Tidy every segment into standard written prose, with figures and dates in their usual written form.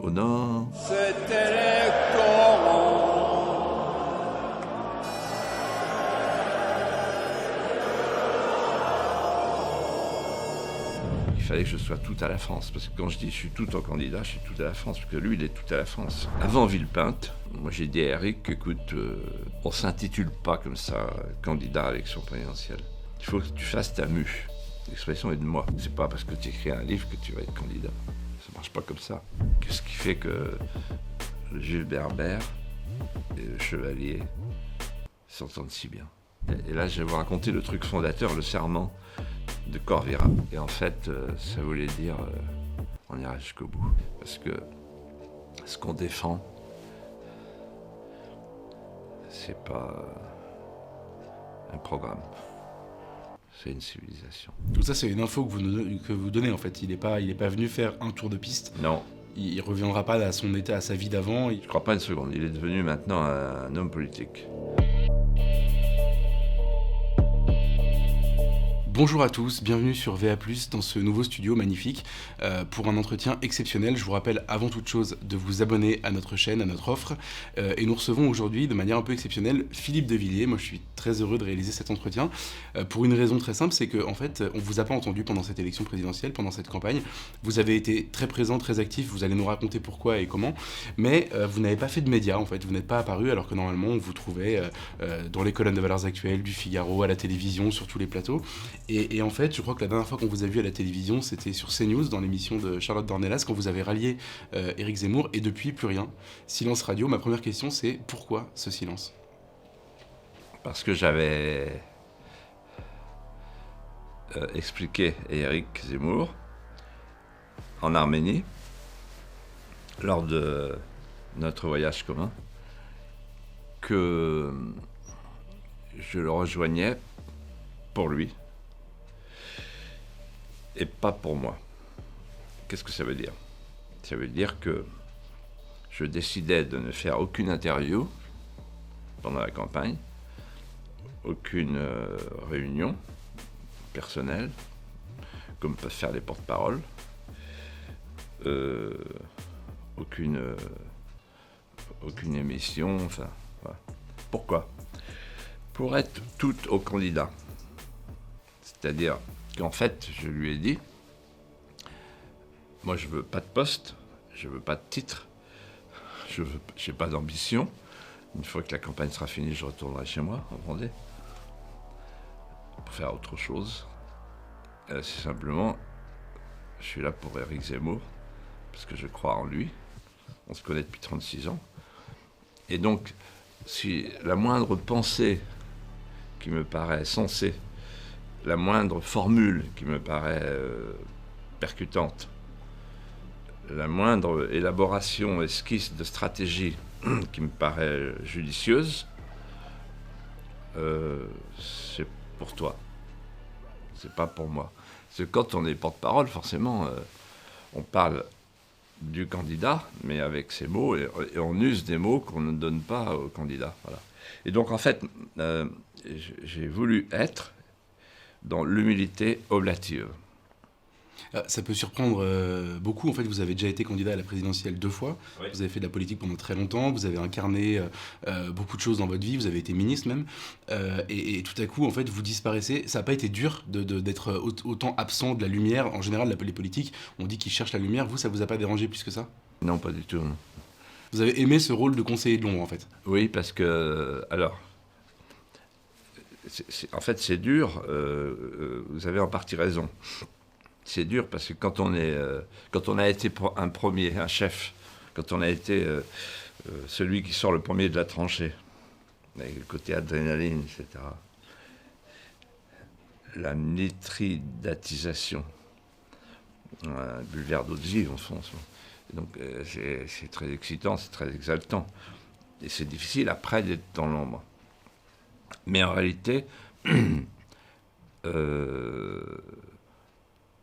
au nord. C'était les corons. Il fallait que je sois tout à la France, parce que quand je dis je suis tout en candidat, je suis tout à la France, parce que lui, il est tout à la France. Avant Villepinte, moi j'ai dit à Eric, écoute, on s'intitule pas comme ça, candidat à l'élection présidentielle. Il faut que tu fasses ta mue. L'expression est de moi. C'est pas parce que tu écris un livre que tu vas être candidat. Ça marche pas comme ça. Qu'est-ce qui fait que le juge Berbère et le chevalier s'entendent si bien? Et là, je vais vous raconter le truc fondateur, le serment de Corvira. Et en fait, ça voulait dire on ira jusqu'au bout. Parce que ce qu'on défend, c'est pas un programme, c'est une civilisation. Tout ça, c'est une info que vous donnez en fait. Il est pas venu faire un tour de piste. Non, Il reviendra pas à son état, à sa vie d'avant. je crois pas une seconde. Il est devenu maintenant un homme politique. Bonjour à tous, bienvenue sur VA+, dans ce nouveau studio magnifique pour un entretien exceptionnel. Je vous rappelle avant toute chose de vous abonner à notre chaîne, à notre offre. Et nous recevons aujourd'hui de manière un peu exceptionnelle Philippe de Villiers. Moi je suis très heureux de réaliser cet entretien pour une raison très simple, c'est qu'en fait on vous a pas entendu pendant cette élection présidentielle, pendant cette campagne. Vous avez été très présent, très actif, vous allez nous raconter pourquoi et comment, mais vous n'avez pas fait de médias en fait, vous n'êtes pas apparu alors que normalement on vous trouvait dans les colonnes de Valeurs Actuelles, du Figaro, à la télévision, sur tous les plateaux. Et en fait, je crois que la dernière fois qu'on vous a vu à la télévision, c'était sur CNews, dans l'émission de Charlotte Dornelas, quand vous avez rallié Éric Zemmour, et depuis, plus rien. Silence radio. Ma première question, c'est pourquoi ce silence ? Parce que j'avais expliqué à Éric Zemmour, en Arménie, lors de notre voyage commun, que je le rejoignais pour lui, et pas pour moi. Qu'est-ce que ça veut dire? Ça veut dire que je décidais de ne faire aucune interview pendant la campagne, aucune réunion personnelle, comme peuvent faire les porte-paroles, aucune émission, enfin, voilà. Pourquoi? Pour être tout au candidat. C'est-à-dire qu'en fait, je lui ai dit, moi je veux pas de poste, je veux pas de titre, j'ai pas d'ambition. Une fois que la campagne sera finie, je retournerai chez moi, en Vendée, pour faire autre chose. C'est simplement, je suis là pour Éric Zemmour, parce que je crois en lui. On se connaît depuis 36 ans. Et donc, si la moindre pensée qui me paraît sensée, la moindre formule qui me paraît percutante, la moindre élaboration, esquisse de stratégie qui me paraît judicieuse, c'est pour toi. C'est pas pour moi. Parce que quand on est porte-parole, forcément, on parle du candidat, mais avec ses mots, et on use des mots qu'on ne donne pas au candidat. Voilà. Et donc, en fait, j'ai voulu être dans l'humilité oblative. Ça peut surprendre beaucoup. En fait, vous avez déjà été candidat à la présidentielle 2 fois. Oui. Vous avez fait de la politique pendant très longtemps. Vous avez incarné beaucoup de choses dans votre vie. Vous avez été ministre même. Et tout à coup, en fait, vous disparaissez. Ça n'a pas été dur d'être autant absent de la lumière. En général, les politiques, on dit qu'ils cherchent la lumière. Vous, ça vous a pas dérangé plus que ça ? Non, pas du tout. Non. Vous avez aimé ce rôle de conseiller de l'ombre, en fait ? Oui, parce que, alors, en fait, c'est dur. Vous avez en partie raison. C'est dur parce que quand on a été un premier, un chef, quand on a été celui qui sort le premier de la tranchée, avec le côté adrénaline, etc., la nitridatisation, un bulvaire d'eau de vie, en fond. Donc c'est très excitant, c'est très exaltant. Et c'est difficile après d'être dans l'ombre. Mais en réalité,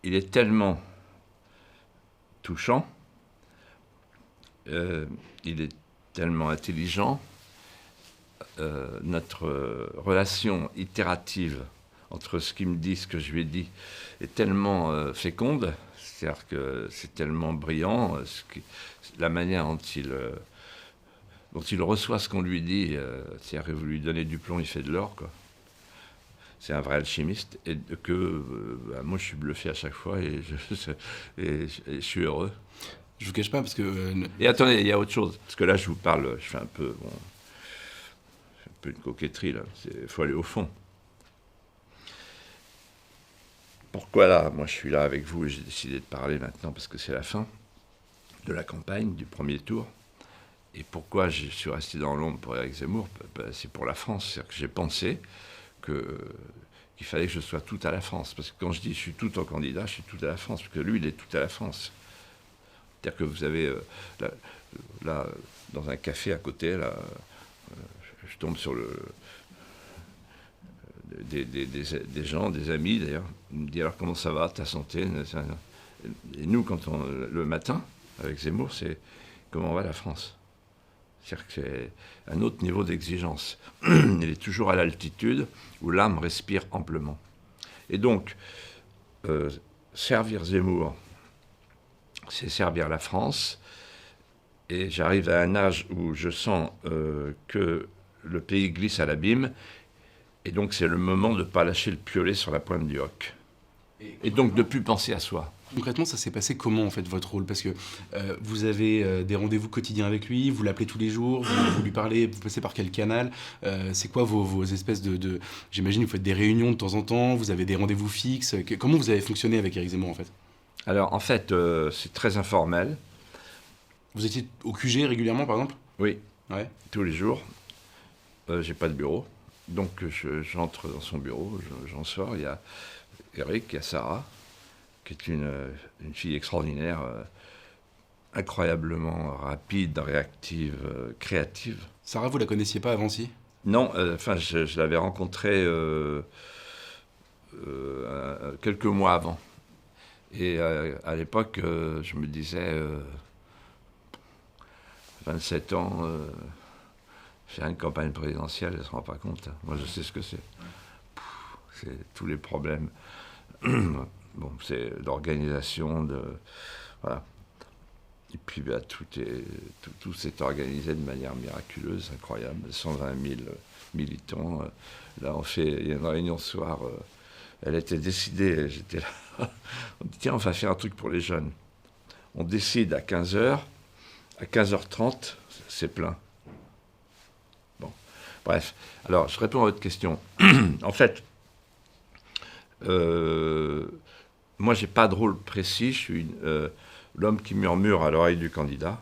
il est tellement touchant, il est tellement intelligent, notre relation itérative entre ce qu'il me dit, ce que je lui ai dit, est tellement féconde, C'est-à-dire que c'est tellement brillant, la manière dont il reçoit ce qu'on lui dit, c'est-à-dire que vous lui donnez du plomb, il fait de l'or, quoi. C'est un vrai alchimiste, et moi je suis bluffé à chaque fois, et je suis heureux. Je vous cache pas, parce que... Et attendez, il y a autre chose, parce que là je vous parle, je fais un peu une coquetterie, là, il faut aller au fond. Pourquoi là, moi je suis là avec vous, et j'ai décidé de parler maintenant, parce que c'est la fin de la campagne, du premier tour. Et pourquoi je suis resté dans l'ombre pour Éric Zemmour? C'est pour la France. C'est-à-dire que j'ai pensé qu'il fallait que je sois tout à la France. Parce que quand je dis je suis tout en candidat, je suis tout à la France. Parce que lui, il est tout à la France. C'est-à-dire que vous avez, là, dans un café à côté, là, je tombe sur des gens, des amis d'ailleurs. Ils me disent alors comment ça va, ta santé? Et nous, le matin, avec Zemmour, c'est comment va la France? C'est-à-dire que c'est un autre niveau d'exigence. Il est toujours à l'altitude où l'âme respire amplement. Et donc, servir Zemmour, c'est servir la France. Et j'arrive à un âge où je sens que le pays glisse à l'abîme. Et donc, c'est le moment de ne pas lâcher le piolet sur la pointe du hoc. Et donc, de ne plus penser à soi. Concrètement, ça s'est passé comment, en fait, votre rôle? Parce que vous avez des rendez-vous quotidiens avec lui, vous l'appelez tous les jours, vous lui parlez, vous passez par quel canal? C'est quoi vos espèces de... J'imagine que vous faites des réunions de temps en temps, vous avez des rendez-vous fixes. Comment vous avez fonctionné avec Éric Zemmour, en fait? Alors, en fait, c'est très informel. Vous étiez au QG régulièrement, par exemple? Oui, Ouais. tous les jours. J'ai pas de bureau. Donc, j'entre dans son bureau, j'en sors. Il y a Éric, il y a Sarah, qui est une fille extraordinaire, incroyablement rapide, réactive, créative. Sarah, vous la connaissiez pas avant, si? Non, je l'avais rencontrée quelques mois avant. Et à l'époque, je me disais, 27 ans, faire une campagne présidentielle, elle ne se rend pas compte. Moi, je sais ce que c'est. C'est tous les problèmes. Bon, c'est l'organisation de... Voilà. Et puis, tout s'est organisé de manière miraculeuse, incroyable. 120 000 militants. Là, il y a une réunion ce soir. Elle était décidée, j'étais là. On dit, tiens, on va faire un truc pour les jeunes. On décide à 15h. À 15h30, c'est plein. Bon, bref. Alors, je réponds à votre question. En fait, moi, j'ai pas de rôle précis. Je suis l'homme qui murmure à l'oreille du candidat.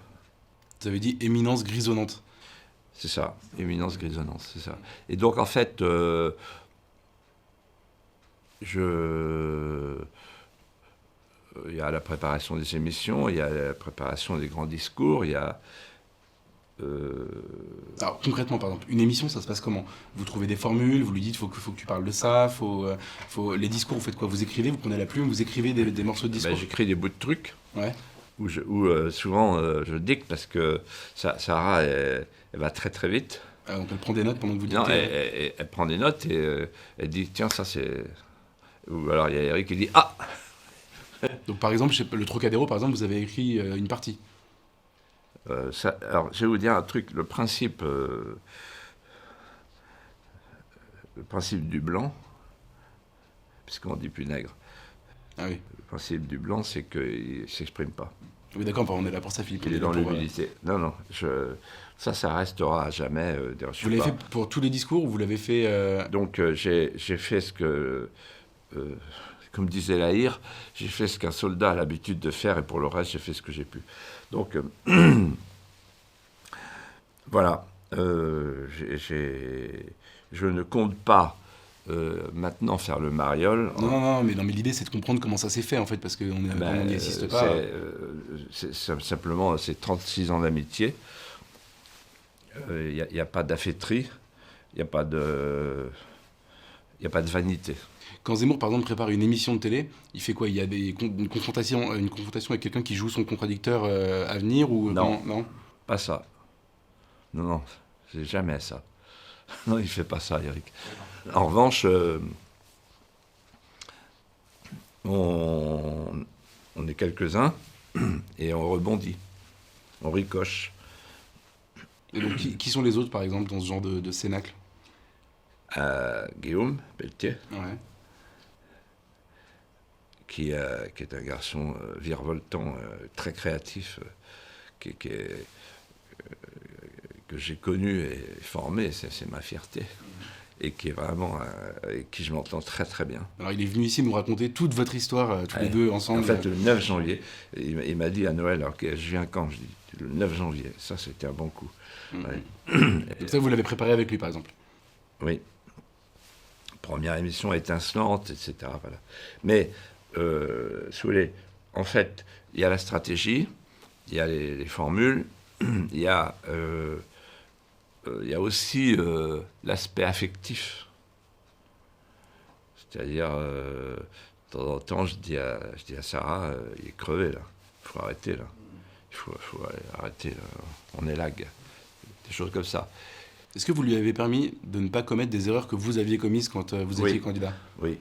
Vous avez dit éminence grisonnante. C'est ça, éminence grisonnante, c'est ça. Et donc, en fait, il y a la préparation des émissions, il y a la préparation des grands discours, il y a... Alors, concrètement, par exemple, une émission, ça se passe comment? Vous trouvez des formules, vous lui dites faut que tu parles de ça, les discours, vous faites quoi? Vous écrivez, vous prenez la plume, vous écrivez des morceaux de discours? J'écris des bouts de trucs, Ouais. où souvent je dicte, parce que Sarah, elle va très très vite. Donc elle prend des notes pendant que vous dites... Non, elle prend des notes et elle dit, tiens, ça c'est... Ou alors il y a Éric qui dit, ah! Donc par exemple, chez le Trocadéro, par exemple, vous avez écrit une partie. Alors, je vais vous dire un truc. Le principe du blanc, puisqu'on dit plus nègre, Ah oui. le principe du blanc, c'est qu'il ne s'exprime pas. Oui, d'accord, on est là pour ça, Philippe. Il est dans l'humilité. Non, ça restera à jamais. Vous l'avez fait pour tous les discours ou vous l'avez fait... Donc, j'ai fait ce que... comme disait Lahire, j'ai fait ce qu'un soldat a l'habitude de faire, et pour le reste, j'ai fait ce que j'ai pu. Donc, voilà. Je ne compte pas maintenant faire le mariole. Non, mais l'idée, c'est de comprendre comment ça s'est fait, en fait, parce qu'on n'y assiste pas. Simplement, c'est 36 ans d'amitié. Il n'y a pas d'affaîtrie, il n'y a pas de vanité. Quand Zemmour, par exemple, prépare une émission de télé, il fait quoi? Il y a une confrontation avec quelqu'un qui joue son contradicteur à venir ou... Non, pas ça. Non, c'est jamais ça. Non, il fait pas ça, Éric. En revanche, on on est quelques-uns et on rebondit, on ricoche. Et donc, qui sont les autres, par exemple, dans ce genre de cénacle? Guillaume Pelletier, Ouais. qui est un garçon virevoltant, très créatif, que j'ai connu et formé, c'est ma fierté, et qui est vraiment, avec qui je m'entends très très bien. Alors, il est venu ici nous raconter toute votre histoire, tous les deux ensemble. En fait, le 9 janvier, il m'a dit à Noël, alors que je viens quand? Je dis, le 9 janvier, ça c'était un bon coup. Ouais. Donc ça, vous l'avez préparé avec lui, par exemple? Oui. Première émission étincelante, etc. Voilà. Mais, si vous voulez, en fait, il y a la stratégie, il y a les formules, il y a aussi l'aspect affectif. C'est-à-dire, de temps en temps, je dis à Sarah, il est crevé, là. Il faut arrêter, là. Il faut arrêter, là. On est lag. Des choses comme ça. Est-ce que vous lui avez permis de ne pas commettre des erreurs que vous aviez commises quand vous étiez candidat? Oui.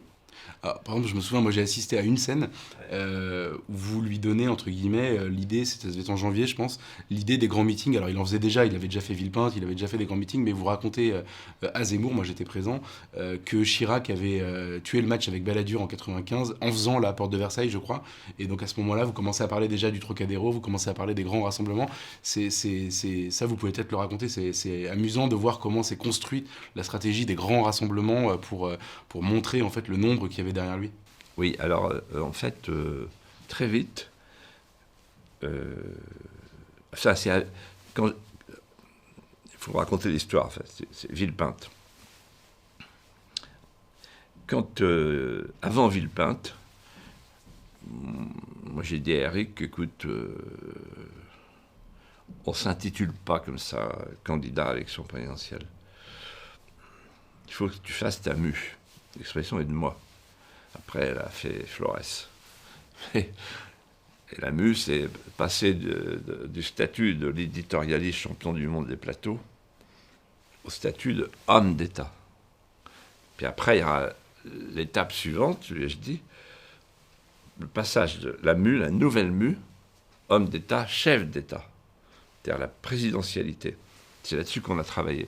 Ah, par exemple, je me souviens, moi j'ai assisté à une scène où vous lui donnez, entre guillemets, l'idée, ça devait être en janvier, je pense, l'idée des grands meetings. Alors il en faisait déjà, il avait déjà fait Villepinte, il avait déjà fait des grands meetings, mais vous racontez à Zemmour, moi j'étais présent, que Chirac avait tué le match avec Balladur en 95 en faisant la porte de Versailles, je crois. Et donc à ce moment-là, vous commencez à parler déjà du Trocadéro, vous commencez à parler des grands rassemblements. Ça, vous pouvez peut-être le raconter, c'est amusant de voir comment s'est construite la stratégie des grands rassemblements pour montrer en fait le nombre qu'il y avait derrière lui. Oui, alors en fait, très vite, ça c'est quand il faut raconter l'histoire. En fait, c'est Villepinte. Quand avant Villepinte, moi j'ai dit à Eric, écoute, on s'intitule pas comme ça candidat à l'élection présidentielle. Il faut que tu fasses ta mue. L'expression est de moi. Après, elle a fait Flores. Et la mue, c'est passer du statut de l'éditorialiste champion du monde des plateaux au statut de homme d'État. Puis après, il y aura l'étape suivante, je lui ai dit, le passage de la mue, la nouvelle mue, homme d'État, chef d'État. C'est-à-dire la présidentialité. C'est là-dessus qu'on a travaillé.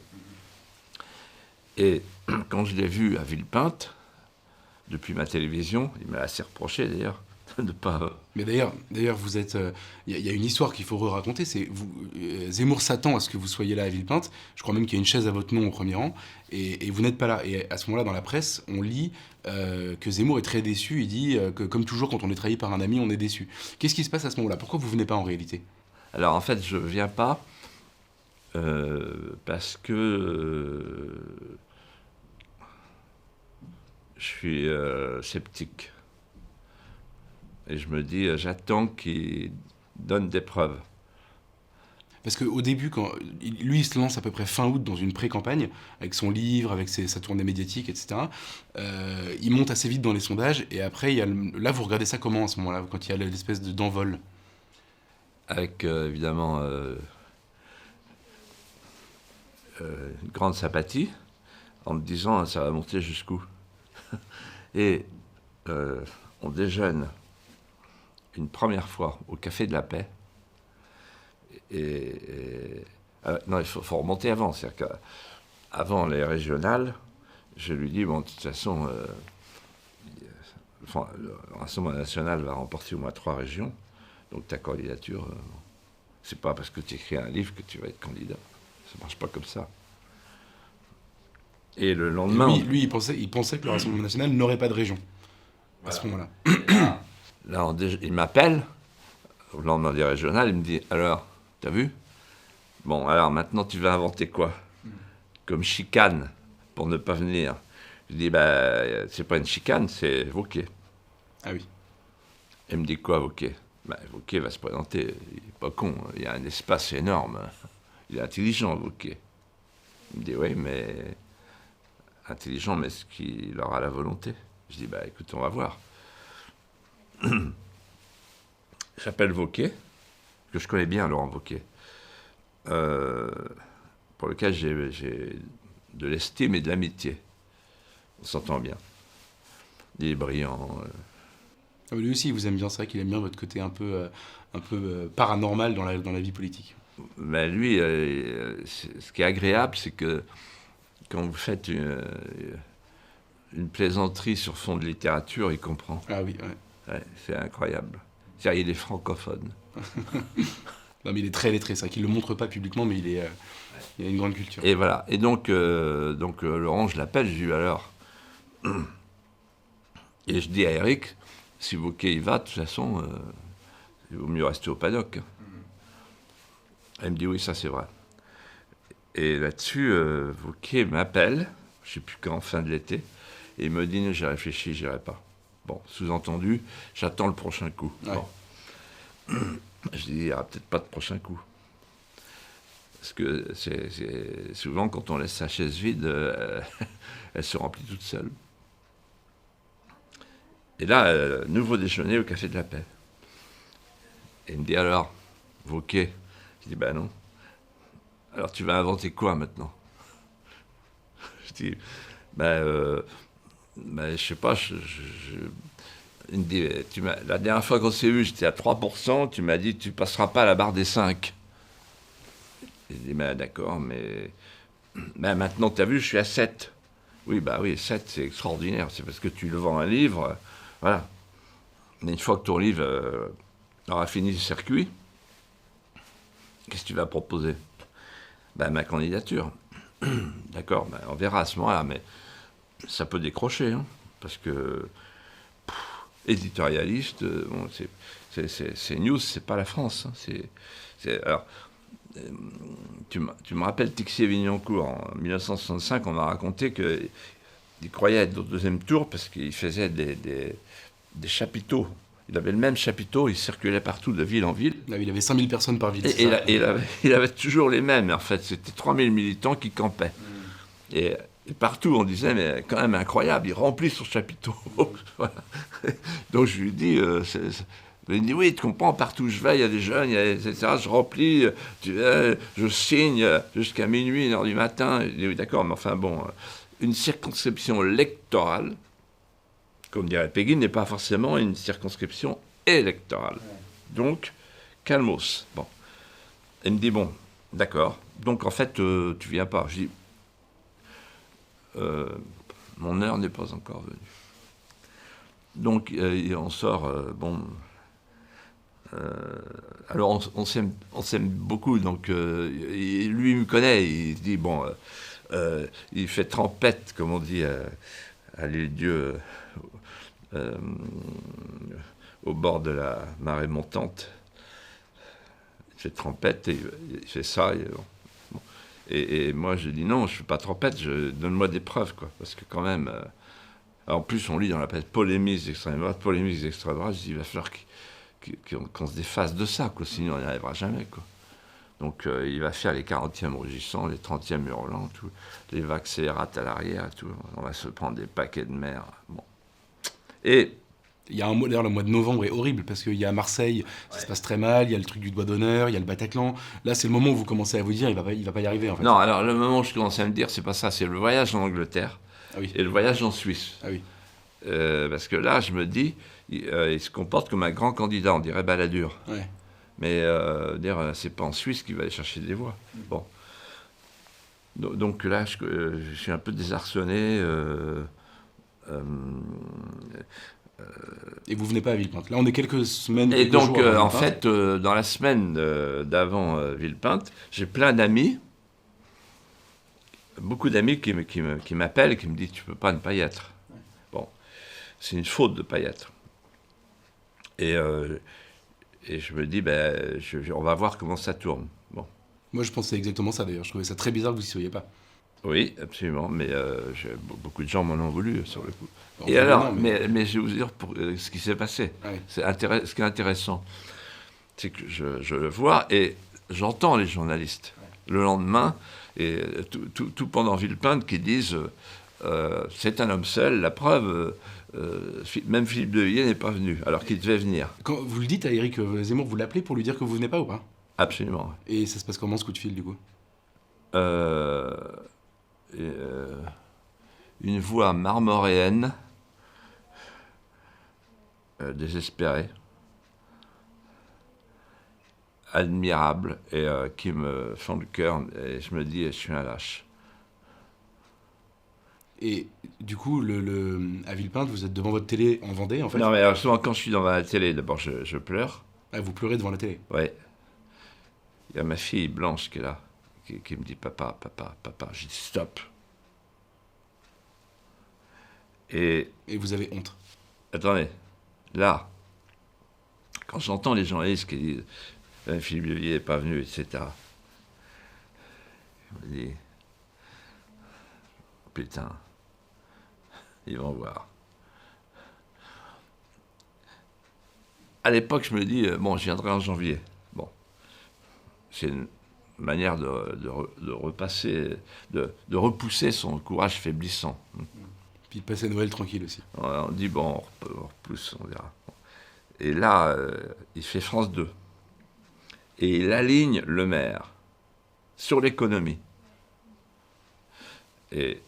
Et quand je l'ai vu à Villepinte, depuis ma télévision, il m'a assez reproché d'ailleurs de pas. Mais d'ailleurs, vous êtes. Il y a une histoire qu'il faut raconter. C'est Zemmour s'attend à ce que vous soyez là à Villepinte. Je crois même qu'il y a une chaise à votre nom au premier rang, et vous n'êtes pas là. Et à ce moment-là, dans la presse, on lit que Zemmour est très déçu. Il dit que, comme toujours, quand on est trahi par un ami, on est déçu. Qu'est-ce qui se passe à ce moment-là? Pourquoi vous venez pas en réalité? Alors en fait, je viens pas parce que je suis sceptique. Et je me dis, j'attends qu'il donne des preuves. Parce qu'au début, quand lui, il se lance à peu près fin août dans une pré-campagne, avec son livre, avec sa tournée médiatique, etc., il monte assez vite dans les sondages, et après, là, vous regardez ça comment à ce moment-là, quand il y a l'espèce d'envol? Avec évidemment une grande sympathie, en me disant, ça va monter jusqu'où? Et on déjeune une première fois au Café de la Paix. Non, il faut remonter avant. C'est-à-dire qu'avant les régionales, je lui dis, bon, de toute façon, le Rassemblement national va remporter au moins 3 régions. Donc ta candidature, c'est pas parce que tu écris un livre que tu vas être candidat. Ça marche pas comme ça. Et le lendemain... Et lui, il pensait que le Rassemblement national n'aurait pas de région, à ce moment-là. Là, il m'appelle, au lendemain des régionales, il me dit, alors, t'as vu? Bon, alors maintenant, tu vas inventer quoi? Comme chicane, pour ne pas venir. Je dis, c'est pas une chicane, c'est Wauquiez. Ah oui. Il me dit quoi, Wauquiez? Wauquiez va se présenter, il est pas con, il y a un espace énorme. Il est intelligent, Wauquiez. Il me dit, oui, mais... intelligent, mais est-ce qu'il aura la volonté? Je dis, écoute, on va voir. J'appelle Wauquiez, que je connais bien, Laurent Wauquiez, pour lequel j'ai de l'estime et de l'amitié. On s'entend bien. Il est brillant. Ah, mais lui aussi, il vous aime bien, c'est vrai qu'il aime bien votre côté un peu paranormal dans la vie politique. Mais lui, ce qui est agréable, c'est que quand vous faites une plaisanterie sur fond de littérature, il comprend. Ah oui, ouais. Ouais, c'est incroyable. C'est-à-dire, il est francophone. Non, mais il est très lettré, c'est vrai qu'il ne le montre pas publiquement, mais il a une grande culture. Et voilà. Et donc Laurent, je l'appelle, je lui dis alors. Et je dis à Eric, si Wauquiez y va, de toute façon, il vaut mieux rester au paddock. Elle me dit oui, ça c'est vrai. Et là-dessus, Wauquiez m'appelle, je ne sais plus quand, fin de l'été, et il me dit j'ai réfléchi, j'irai pas. Bon, sous-entendu, j'attends le prochain coup. Ouais. Bon. Je dis il n'y aura peut-être pas de prochain coup. Parce que c'est souvent, quand on laisse sa chaise vide, elle se remplit toute seule. Et là, nouveau déjeuner au Café de la Paix. Et il me dit alors, Wauquiez? Je dis ben non. Alors tu vas inventer quoi maintenant? Je dis je sais pas. Il me dit la dernière fois qu'on s'est vu, j'étais à 3%, tu m'as dit tu passeras pas à la barre des 5. Je dis d'accord, mais maintenant tu as vu, je suis à 7. Oui, 7 c'est extraordinaire, c'est parce que tu le vends un livre, voilà. Mais une fois que ton livre aura fini le circuit, qu'est-ce que tu vas proposer? Ma candidature. D'accord, on verra à ce moment-là, mais ça peut décrocher, hein, parce que éditorialiste, bon, c'est news, c'est pas la France. Hein, alors, tu me rappelles Tixier-Vignancourt, en 1965, on m'a raconté qu'il croyait être au deuxième tour parce qu'il faisait des chapiteaux. Il avait le même chapiteau, il circulait partout de ville en ville. Là, il avait 5000 personnes par ville. Et il avait toujours les mêmes, en fait. C'était 3000 militants qui campaient. Et partout, on disait, mais quand même incroyable, il remplit son chapiteau. Voilà. Donc je lui dis, il me dit, oui, tu comprends, partout où je vais, il y a des jeunes, etc. Je remplis, je signe jusqu'à minuit, 1h du matin. Je dis, oui, d'accord, mais enfin bon, une circonscription électorale, comme dirait Péguy, n'est pas forcément une circonscription électorale. Donc, calmos. Bon. Il me dit, bon, d'accord. Donc, en fait, tu viens pas. Je dis, mon heure n'est pas encore venue. Donc, on sort, alors, on s'aime beaucoup. Donc, lui, il me connaît. Il dit, bon, il fait trempette, comme on dit à l'île-Dieu, au bord de la marée montante. Il fait trempette et il fait ça. Et moi, je dis non, je ne fais pas trempette, donne-moi des preuves, quoi. Parce que quand même, en plus, on lit dans la presse polémique d'extrême droite. Je dis, il va falloir qu'on se défasse de ça, quoi, sinon on n'y arrivera jamais, quoi. Donc il va faire les 40e rugissants, les 30e hurlants, tout, les vaccérates à l'arrière, tout. On va se prendre des paquets de mer. Bon. Et il y a un mois, d'ailleurs, le mois de novembre est horrible parce qu'il y a à Marseille, ça se passe très mal, il y a le truc du doigt d'honneur, il y a le Bataclan. Là, c'est le moment où vous commencez à vous dire, il va pas y arriver, en fait. Non, alors le moment où je commence à me dire, c'est pas ça, c'est le voyage en Angleterre et le voyage en Suisse. Ah oui. Parce que là, je me dis, il se comporte comme un grand candidat, on dirait Balladur. Ouais. Mais c'est pas en Suisse qu'il va aller chercher des voix. Bon. Donc là, je suis un peu désarçonné. Et vous venez pas à Villepinte. Là, on est quelques semaines. Et donc, jours en fait, dans la semaine d'avant Villepinte, j'ai plein d'amis, beaucoup d'amis qui m'appellent et qui me disent tu peux pas ne pas y être. Ouais. Bon, c'est une faute de ne pas y être. Et je me dis on va voir comment ça tourne. Bon. Moi, je pensais exactement ça d'ailleurs. Je trouvais ça très bizarre que vous y soyez pas. Oui, absolument, mais beaucoup de gens m'en ont voulu sur le coup. Et alors, mais je vais vous dire ce qui s'est passé. Ouais. Ce qui est intéressant, c'est que je le vois et j'entends les journalistes le lendemain, et tout pendant Villepinte, qui disent c'est un homme seul, la preuve, même Philippe de Villiers n'est pas venu, alors qu'il devait venir. Quand vous le dites à Éric Zemmour, vous l'appelez pour lui dire que vous venez pas ou pas? Absolument. Et ça se passe comment ce coup de fil du coup? Une voix marmoréenne désespérés, admirables et qui me font le cœur. Et je me dis, je suis un lâche. Et du coup, à Villepinte, vous êtes devant votre télé en Vendée, en fait. Non, mais alors, souvent, quand je suis devant la télé, d'abord, je pleure. Ah, vous pleurez devant la télé. Ouais. Il y a ma fille Blanche qui est là, qui me dit papa, papa, papa. Je dis stop. Et vous avez honte. attendez, là, quand j'entends les journalistes qui disent Philippe de Villiers n'est pas venu, etc., je me dis putain, ils vont voir. À l'époque, je me dis bon, je viendrai en janvier. Bon, c'est une manière de repasser, de repousser son courage faiblissant. Puis de passer Noël tranquille aussi. On dit, bon, on repousse, on verra. Et là, il fait France 2. Et il aligne le maire sur l'économie. Et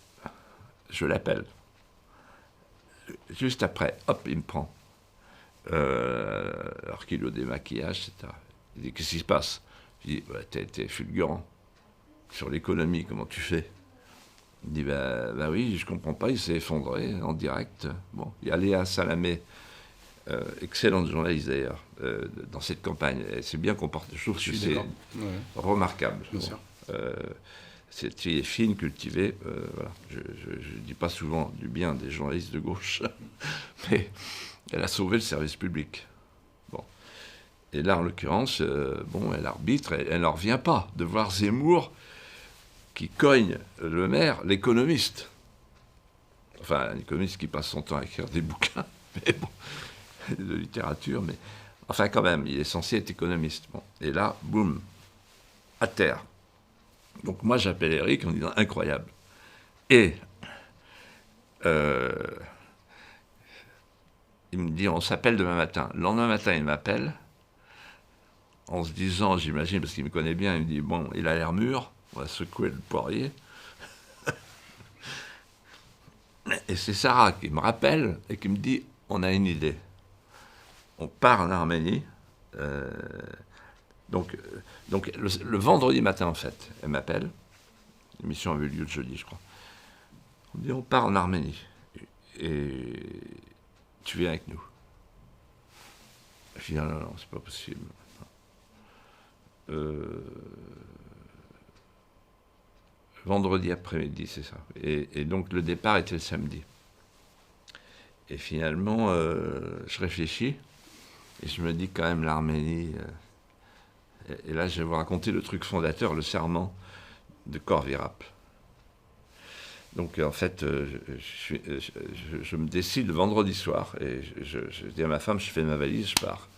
je l'appelle. Juste après, hop, il me prend. Alors qu'il est au démaquillage, etc. Il dit, qu'est-ce qui se passe? Je dis, bah, t'es fulgurant. Sur l'économie, comment tu fais? Il dit, bah oui, je comprends pas, il s'est effondré en direct. Bon, il y a Léa Salamé, excellente journaliste d'ailleurs, dans cette campagne. Elle s'est bien comportée. Je trouve que c'est remarquable. Bien sûr. Cette fille est fine, cultivée. Voilà. Je ne dis pas souvent du bien des journalistes de gauche, mais elle a sauvé le service public. Bon. Et là, en l'occurrence, elle arbitre, elle n'en revient pas de voir Zemmour qui cogne le maire, l'économiste. Enfin, un économiste qui passe son temps à écrire des bouquins, mais bon, de littérature, mais enfin quand même, il est censé être économiste. Bon. Et là, boum, à terre. Donc moi, j'appelle Eric en disant incroyable. Et il me dit, on s'appelle demain matin. Le lendemain matin, il m'appelle, en se disant, j'imagine, parce qu'il me connaît bien, il me dit, bon, il a l'air mûr, on va secouer le poirier. Et c'est Sarah qui me rappelle et qui me dit, on a une idée. On part en Arménie. Donc le vendredi matin, en fait, elle m'appelle. L'émission avait lieu le jeudi, je crois. On dit, on part en Arménie. Et tu viens avec nous. Je dis, non, c'est pas possible. Vendredi après-midi, c'est ça. Et donc le départ était le samedi. Et finalement, je réfléchis et je me dis quand même l'Arménie. Et là, je vais vous raconter le truc fondateur, le serment de Corvirap. Donc en fait, je me décide le vendredi soir et je dis à ma femme, je fais ma valise, je pars.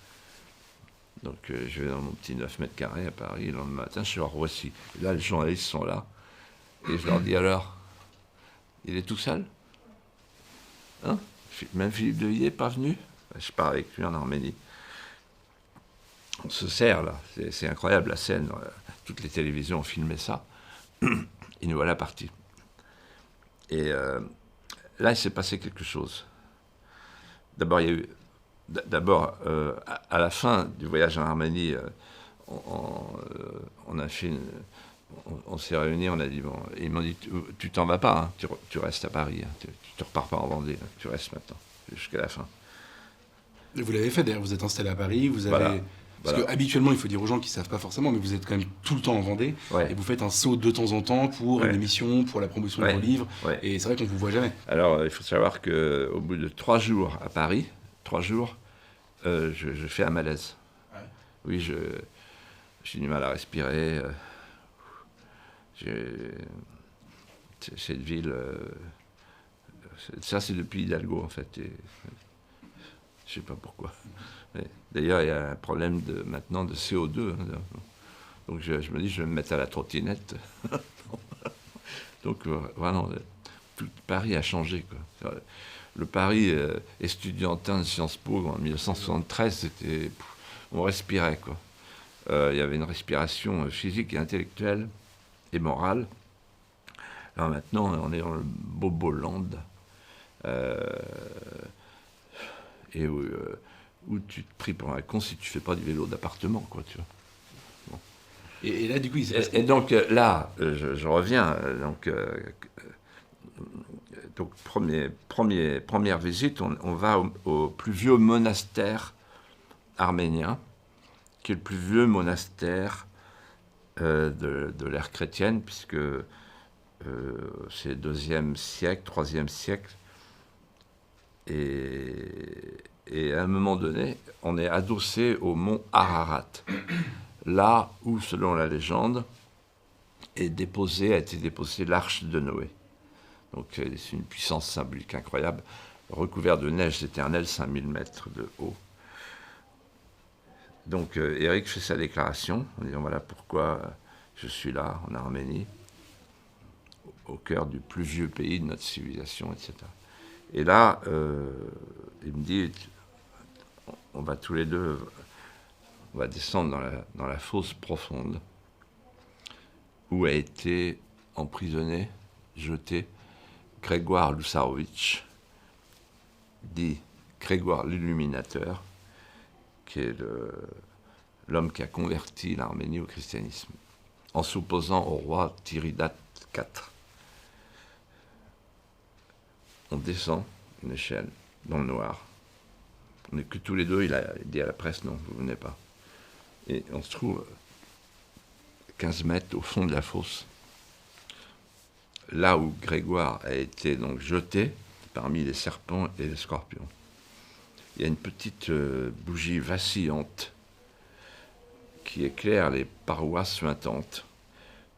Donc je vais dans mon petit 9 mètres carrés à Paris, le lendemain matin, je suis à Roissy. Et là, les journalistes sont là. Et je leur dis alors, il est tout seul? Hein? Même Philippe de Villiers n'est pas venu? Je pars avec lui en Arménie. On se sert là, c'est incroyable la scène. Toutes les télévisions ont filmé ça. Et nous voilà partis. Et là, il s'est passé quelque chose. D'abord, il y a eu... à la fin du voyage en Arménie, on a fait on s'est réunis, on a dit, bon, ils m'ont dit, tu t'en vas pas, hein, tu restes à Paris, hein, tu te repars pas en Vendée, hein, tu restes maintenant, jusqu'à la fin. Et vous l'avez fait d'ailleurs, vous êtes installé à Paris, vous avez... Parce que habituellement, il faut dire aux gens qui ne savent pas forcément, mais vous êtes quand même tout le temps en Vendée, et vous faites un saut de temps en temps pour une émission, pour la promotion de vos livres, et c'est vrai qu'on ne vous voit jamais. Alors, il faut savoir qu'au bout de 3 jours à Paris, 3 jours, je fais un malaise. Ouais. Oui, j'ai du mal à respirer. Cette ville, ça c'est depuis Hidalgo en fait. Et, je sais pas pourquoi. D'ailleurs, il y a un problème maintenant de CO2. Hein, donc je me dis, je vais me mettre à la trottinette. Donc vraiment, tout Paris a changé, quoi. Le Paris estudiantin de Sciences Po en 1973, c'était, on respirait, quoi. Il y avait une respiration physique et intellectuelle et morale. Alors maintenant, on est dans le Boboland. et où tu te pries pour un con si tu fais pas du vélo d'appartement, quoi, tu vois. Bon. Et là, du coup, il s'est passé... Et donc là, je reviens. Donc première visite, on va au plus vieux monastère arménien, qui est le plus vieux monastère de l'ère chrétienne, puisque c'est 2e siècle, 3e siècle. Et à un moment donné, on est adossé au mont Ararat, là où, selon la légende, a été déposée l'arche de Noé. Donc c'est une puissance symbolique incroyable, recouvert de neige éternelle, 5000 mètres de haut. Donc Éric fait sa déclaration en disant voilà pourquoi je suis là en Arménie, au cœur du plus vieux pays de notre civilisation, etc. Et là, il me dit on va tous les deux, on va descendre dans la fosse profonde où a été emprisonné, jeté Grégoire Lousarovitch, dit Grégoire l'Illuminateur, qui est l'homme qui a converti l'Arménie au christianisme, en s'opposant au roi Tiridate IV. On descend une échelle dans le noir. On n'est que tous les deux, il a dit à la presse, non, vous venez pas. Et on se trouve 15 mètres au fond de la fosse, là où Grégoire a été donc jeté parmi les serpents et les scorpions. Il y a une petite bougie vacillante qui éclaire les parois suintantes.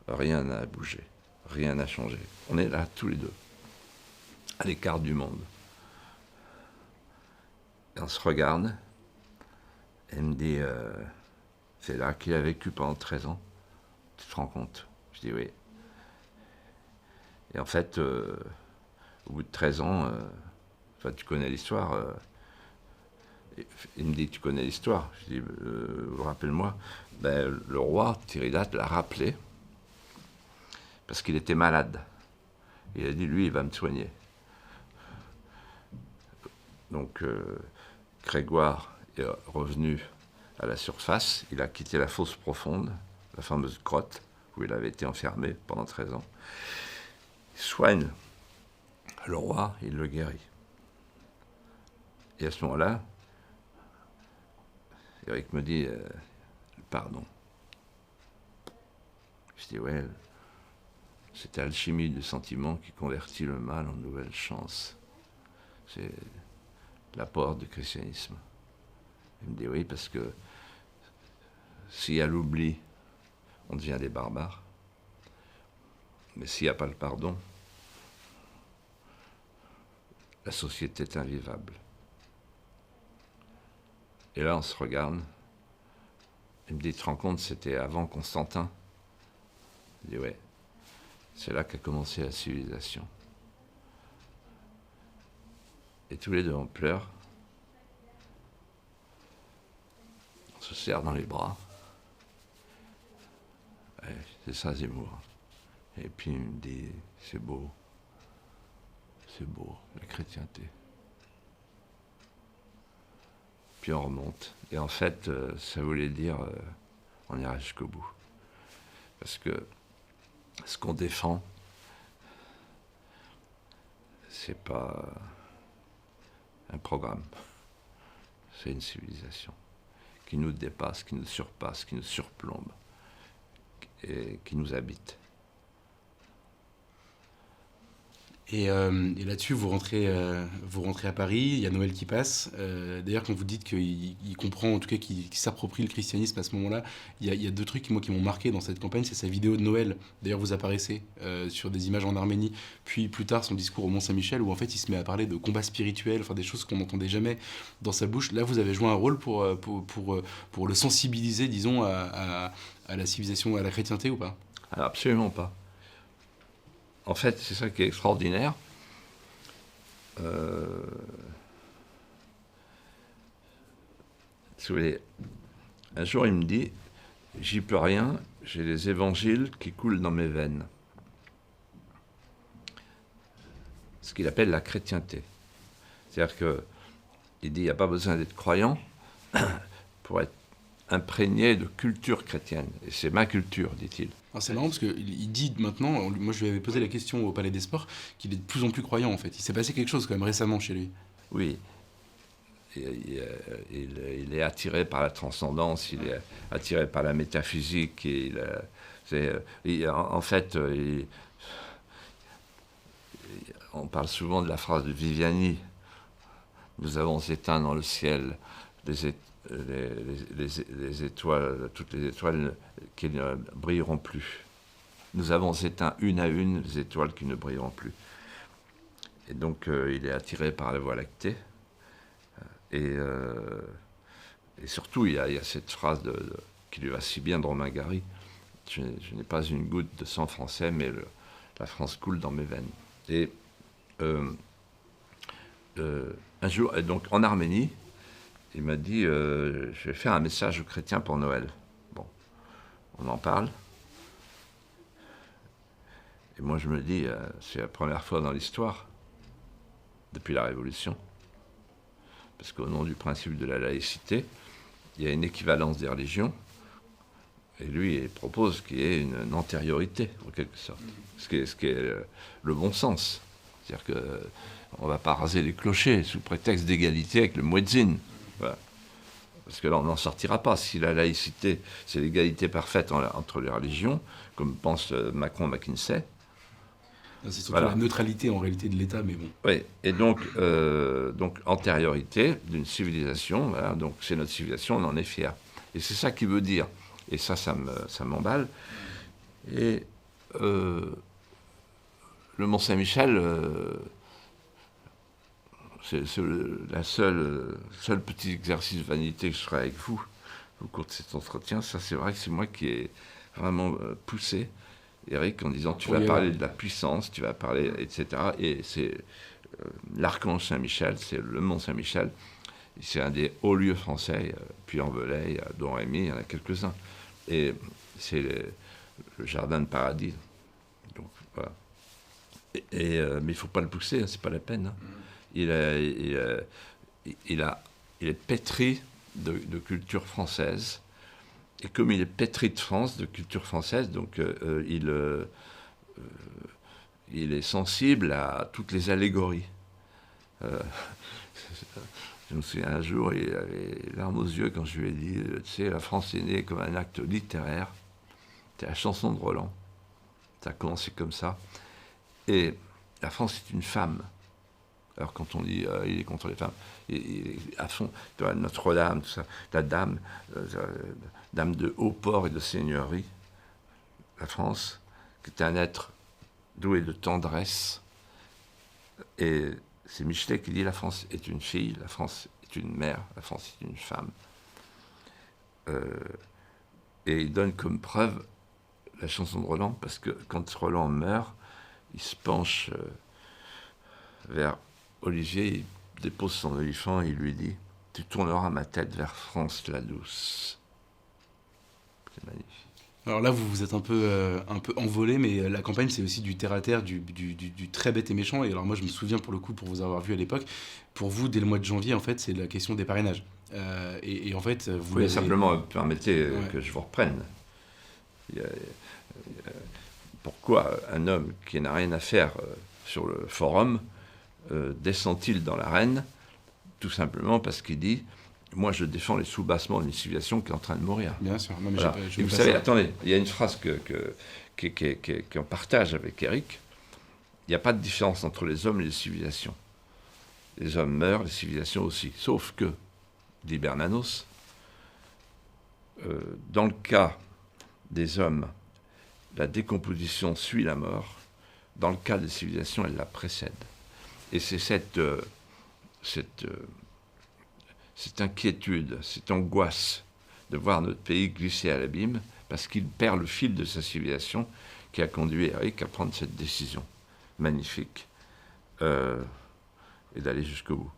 Rien n'a bougé, rien n'a changé. On est là tous les deux, à l'écart du monde. Et on se regarde, et il me dit, c'est là qu'il a vécu pendant 13 ans. Tu te rends compte? Je dis oui. Et en fait, au bout de 13 ans, tu connais l'histoire. Il me dit, tu connais l'histoire? Je dis, rappelle-moi. Ben, le roi Tiridate l'a rappelé parce qu'il était malade. Il a dit, lui, il va me soigner. Donc, Grégoire est revenu à la surface. Il a quitté la fosse profonde, la fameuse grotte où il avait été enfermé pendant 13 ans. Il soigne le roi, il le guérit. Et à ce moment-là, Éric me dit, pardon. Je dis, ouais, c'est l'alchimie du sentiment qui convertit le mal en nouvelle chance. C'est l'apport du christianisme. Il me dit, oui, parce que s'il y a l'oubli, on devient des barbares. Mais s'il n'y a pas le pardon, la société est invivable. Et là, on se regarde. Il me dit, tu te rends compte, c'était avant Constantin? Je dis, ouais. C'est là qu'a commencé la civilisation. Et tous les deux, on pleure. On se serre dans les bras. Ouais, c'est ça, Zemmour. Et puis il me dit, c'est beau, la chrétienté. Puis on remonte. Et en fait, ça voulait dire, on ira jusqu'au bout. Parce que ce qu'on défend, c'est pas un programme, c'est une civilisation qui nous dépasse, qui nous surpasse, qui nous surplombe et qui nous habite. Et là-dessus, vous rentrez à Paris, il y a Noël qui passe. D'ailleurs, quand vous dites qu'il comprend, en tout cas qu'il s'approprie le christianisme à ce moment-là, il y a deux trucs qui m'ont marqué dans cette campagne, c'est sa vidéo de Noël. D'ailleurs, vous apparaissez sur des images en Arménie, puis plus tard son discours au Mont-Saint-Michel, où en fait il se met à parler de combats spirituels, enfin des choses qu'on n'entendait jamais dans sa bouche. Là, vous avez joué un rôle pour le sensibiliser, disons, à la civilisation, à la chrétienté ou pas? Alors, absolument pas. En fait, c'est ça qui est extraordinaire. Si vous voulez, un jour, il me dit, j'y peux rien, j'ai les évangiles qui coulent dans mes veines. Ce qu'il appelle la chrétienté. C'est-à-dire que il dit il n'y a pas besoin d'être croyant pour être imprégné de culture chrétienne. Et c'est ma culture, dit-il. Alors c'est marrant parce qu'il dit maintenant, moi je lui avais posé la question au Palais des Sports, qu'il est de plus en plus croyant en fait. Il s'est passé quelque chose quand même récemment chez lui. Oui, il est attiré par la transcendance, il est attiré par la métaphysique. En fait, on parle souvent de la phrase de Viviani. Nous avons éteint dans le ciel les étoiles, toutes les étoiles qui ne brilleront plus. Nous avons éteint une à une les étoiles qui ne brilleront plus. Et donc, il est attiré par la Voie lactée. Et surtout, il y a cette phrase qui lui va si bien de Romain Gary. Je n'ai pas une goutte de sang français, mais la France coule dans mes veines. Et un jour, donc en Arménie, il m'a dit je vais faire un message aux chrétiens pour Noël. Bon, on en parle. Et moi, je me dis c'est la première fois dans l'histoire, depuis la Révolution, parce qu'au nom du principe de la laïcité, il y a une équivalence des religions. Et lui, il propose qu'il y ait une antériorité, en quelque sorte. Ce qui est le bon sens. C'est-à-dire qu'on ne va pas raser les clochers sous prétexte d'égalité avec le muezzin. Voilà. Parce que là, on n'en sortira pas. Si la laïcité, c'est l'égalité parfaite entre les religions, comme pense Macron-McKinsey. C'est surtout la neutralité en réalité de l'État, mais bon. Oui, et donc antériorité d'une civilisation, voilà, donc c'est notre civilisation, on en est fiers. Et c'est ça qu'il veut dire. Et ça m'emballe. Et le Mont-Saint-Michel, c'est la seul petit exercice de vanité que je ferai avec vous au cours de cet entretien. Ça, c'est vrai que c'est moi qui ai vraiment poussé Eric en disant tu vas parler de la puissance, tu vas parler, etc. Et c'est l'archange Saint-Michel, c'est le Mont Saint-Michel. C'est un des hauts lieux français, puis en Velay, il y a Don Rémy, il y en a quelques-uns. Et c'est le jardin de paradis. Donc, voilà. Mais il ne faut pas le pousser, hein, c'est pas la peine. Hein. Il est pétri de culture française. Et comme il est pétri de France, de culture française, donc il est sensible à toutes les allégories. Je me souviens un jour, il avait les larmes aux yeux quand je lui ai dit, tu sais, la France est née comme un acte littéraire. C'était la chanson de Roland. Ça a commencé comme ça. Et la France est une femme. Alors quand on dit il est contre les femmes, il est à fond. Tu vois, Notre-Dame, tout ça, la dame de haut port et de seigneurie, la France, qui est un être doué de tendresse. Et c'est Michelet qui dit la France est une fille, la France est une mère, la France est une femme. Et il donne comme preuve la chanson de Roland, parce que quand Roland meurt, il se penche vers Olivier, il dépose son olifant et il lui dit « Tu tourneras ma tête vers France la douce ». C'est magnifique. Alors là, vous êtes un peu envolé, mais la campagne, c'est aussi du terre-à-terre, du très bête et méchant. Et alors moi, je me souviens, pour le coup, pour vous avoir vu à l'époque, pour vous, dès le mois de janvier, en fait, c'est la question des parrainages. Et en fait, vous pouvez simplement permettez que je vous reprenne. Pourquoi un homme qui n'a rien à faire sur le forum descend-il dans l'arène? Tout simplement parce qu'il dit « Moi, je défends les soubassements d'une civilisation qui est en train de mourir. » Bien sûr. Non, mais voilà. Et vous savez, attendez, il y a une phrase qu'on partage avec Eric. Il n'y a pas de différence entre les hommes et les civilisations. Les hommes meurent, les civilisations aussi. Sauf que, dit Bernanos, dans le cas des hommes, la décomposition suit la mort. Dans le cas des civilisations, elle la précède. Et c'est cette inquiétude, cette angoisse de voir notre pays glisser à l'abîme parce qu'il perd le fil de sa civilisation qui a conduit Eric à prendre cette décision magnifique et d'aller jusqu'au bout.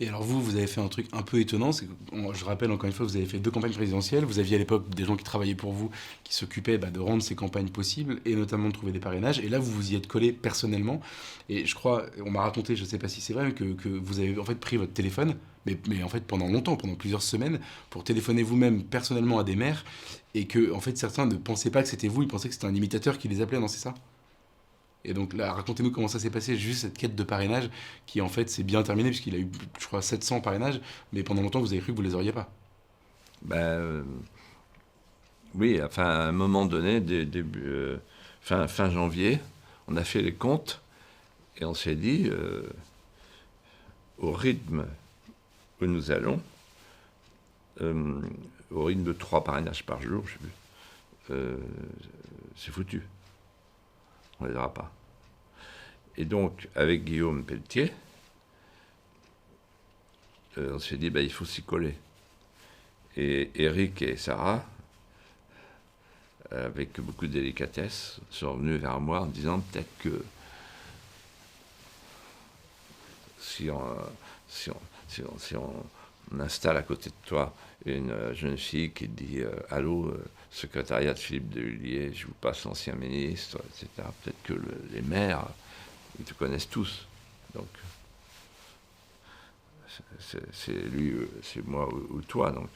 Et alors vous avez fait un truc un peu étonnant, c'est que, je rappelle encore une fois, vous avez fait 2 campagnes présidentielles, vous aviez à l'époque des gens qui travaillaient pour vous, qui s'occupaient de rendre ces campagnes possibles, et notamment de trouver des parrainages, et là vous vous y êtes collé personnellement, et je crois, on m'a raconté, je ne sais pas si c'est vrai, que vous avez en fait pris votre téléphone, mais en fait pendant longtemps, pendant plusieurs semaines, pour téléphoner vous-même personnellement à des maires, et que en fait certains ne pensaient pas que c'était vous, ils pensaient que c'était un imitateur qui les appelait, non c'est ça? Et donc là, racontez-nous comment ça s'est passé, juste cette quête de parrainage qui en fait s'est bien terminée puisqu'il a eu, je crois, 700 parrainages, mais pendant longtemps vous avez cru que vous les auriez pas. Ben, oui, enfin, à un moment donné, fin janvier, on a fait les comptes et on s'est dit, au rythme où nous allons, au rythme de 3 parrainages par jour, je sais plus, c'est foutu. On ne les aura pas. Et donc, avec Guillaume Pelletier, on s'est dit, il faut s'y coller. Et Eric et Sarah, avec beaucoup de délicatesse, sont venus vers moi en disant peut-être que si on installe à côté de toi une jeune fille qui dit allô, secrétariat de Philippe de Villiers, je vous passe l'ancien ministre, etc. Peut-être que les maires, ils te connaissent tous. Donc, c'est lui, c'est moi ou toi. Donc,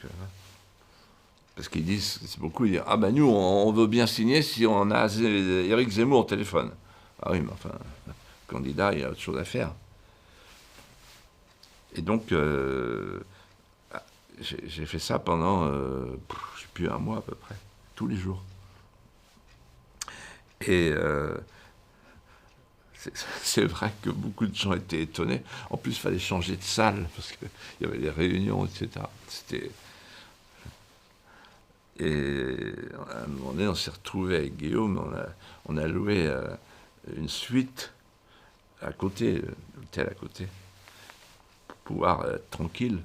parce qu'ils disent, c'est beaucoup, ils disent ah ben nous, on veut bien signer si on a Éric Zemmour au téléphone. Ah oui, mais enfin, le candidat, il a autre chose à faire. Et donc, j'ai fait ça pendant, je ne sais plus, 1 mois à peu près, tous les jours. Et c'est vrai que beaucoup de gens étaient étonnés. En plus, il fallait changer de salle, parce qu'il y avait des réunions, etc. Et à un moment donné, on s'est retrouvé avec Guillaume, on a loué une suite à côté, l'hôtel à côté, pour pouvoir être tranquille.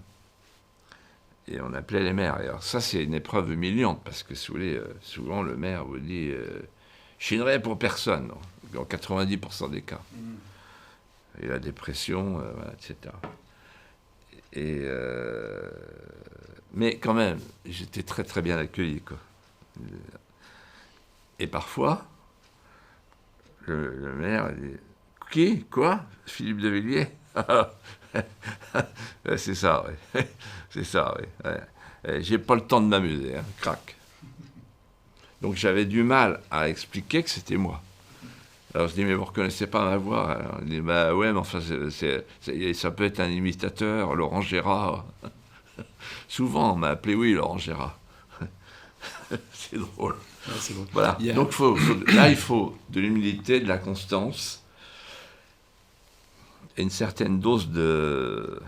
Et on appelait les maires. Et alors ça, c'est une épreuve humiliante, parce que si vous voulez, souvent le maire vous dit je chinerai pour personne, dans 90% des cas. Et la dépression, voilà, etc. Et mais quand même, j'étais très très bien accueilli, quoi. Et parfois, le maire dit qui? Quoi? Philippe de Villiers? C'est ça, oui. C'est ça, oui. Ouais. J'ai pas le temps de m'amuser, hein. Crac. Donc j'avais du mal à expliquer que c'était moi. Alors je dis, mais vous ne reconnaissez pas ma voix? Alors, il dit, bah ouais, mais enfin, ça peut être un imitateur, Laurent Gérard. Souvent, on m'a appelé, oui, Laurent Gérard. C'est drôle. Ouais, c'est bon. Voilà. Donc là, il faut de l'humilité, de la constance et une certaine dose de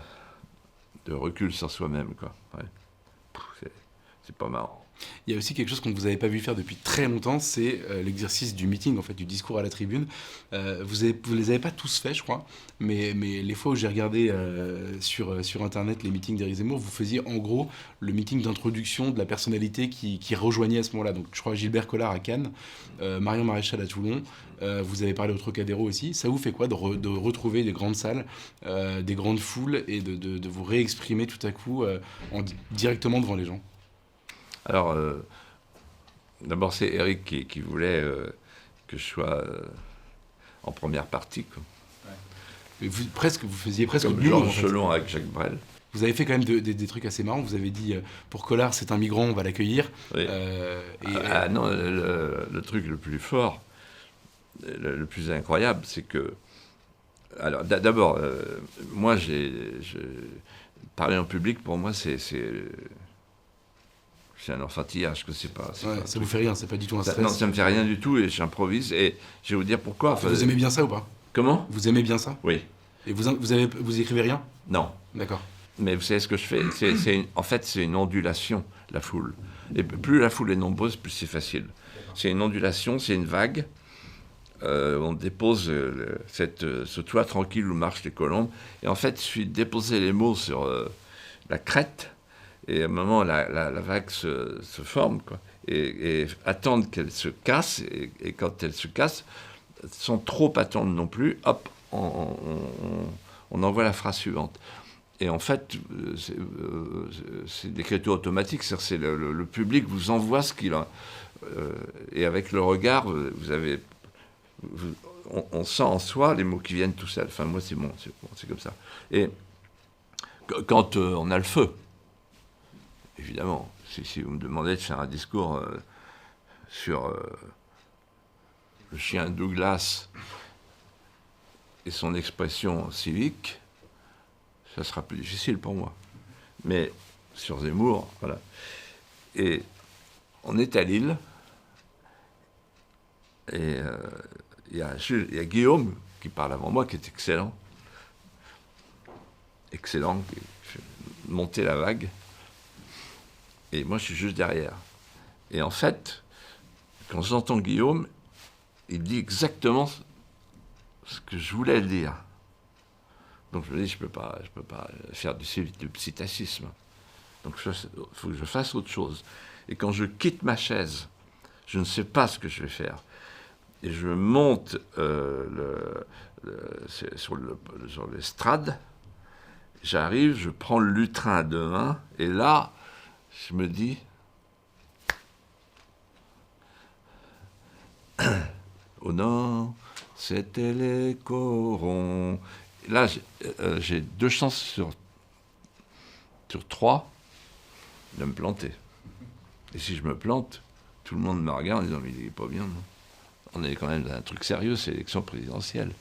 recul sur soi-même, quoi. Ouais. C'est pas marrant. Il y a aussi quelque chose qu'on ne vous avait pas vu faire depuis très longtemps, c'est l'exercice du meeting, en fait, du discours à la tribune. Vous les avez pas tous faits, je crois, mais les fois où j'ai regardé sur Internet les meetings d'Éric Zemmour, vous faisiez en gros le meeting d'introduction de la personnalité qui rejoignait à ce moment-là. Donc je crois Gilbert Collard à Cannes, Marion Maréchal à Toulon, vous avez parlé au Trocadéro aussi. Ça vous fait quoi de retrouver des grandes salles, des grandes foules et de vous réexprimer tout à coup directement devant les gens? Alors, d'abord, c'est Eric qui voulait que je sois en première partie, quoi. Mais vous faisiez presque comme de l'humour, Georges en fait. Chelon avec Jacques Brel. Vous avez fait quand même des trucs assez marrants. Vous avez dit, pour Collard, c'est un migrant, on va l'accueillir. Oui. Non, le truc le plus fort, le plus incroyable, c'est que... Alors, d'abord, moi, parler en public, pour moi, c'est un enfantillage, que c'est pas... Ouais, ça vous fait rien, c'est pas du tout un stress. Non, ça me fait rien du tout, et j'improvise, et je vais vous dire pourquoi. Enfin, vous aimez bien ça ou pas? Comment? Vous aimez bien ça? Oui. Et vous écrivez rien? Non. D'accord. Mais vous savez ce que je fais? En fait, c'est une ondulation, la foule. Et plus la foule est nombreuse, plus c'est facile. C'est une ondulation, c'est une vague. On dépose ce toit tranquille où marchent les colombes. Et en fait, il suffit de déposer les mots sur la crête. Et à un moment, la vague se forme, quoi. Et attendre qu'elle se casse. Et quand elle se casse, sans trop attendre non plus, hop, on envoie la phrase suivante. Et en fait, c'est l'écriture automatique, c'est-à-dire c'est le public vous envoie ce qu'il a. Et avec le regard, on sent en soi les mots qui viennent tout seuls. Enfin, moi, c'est comme ça. Et quand on a le feu, évidemment, si vous me demandez de faire un discours sur le chien Douglas et son expression civique, ça sera plus difficile pour moi. Mais sur Zemmour, voilà. Et on est à Lille, et il y a Guillaume qui parle avant moi, qui est excellent, qui fait monter la vague, et moi je suis juste derrière. Et en fait, quand j'entends Guillaume, il dit exactement ce que je voulais le dire. Donc je me dis, je peux pas faire du psittacisme. Donc il faut que je fasse autre chose. Et quand je quitte ma chaise, je ne sais pas ce que je vais faire. Et je monte sur l'estrade, j'arrive, je prends le lutrin à deux mains, et là, je me dis, au nord, c'était les corons. Là, j'ai 2 chances sur 3 de me planter. Et si je me plante, tout le monde me regarde en disant, mais il n'est pas bien, non? On est quand même dans un truc sérieux, c'est l'élection présidentielle.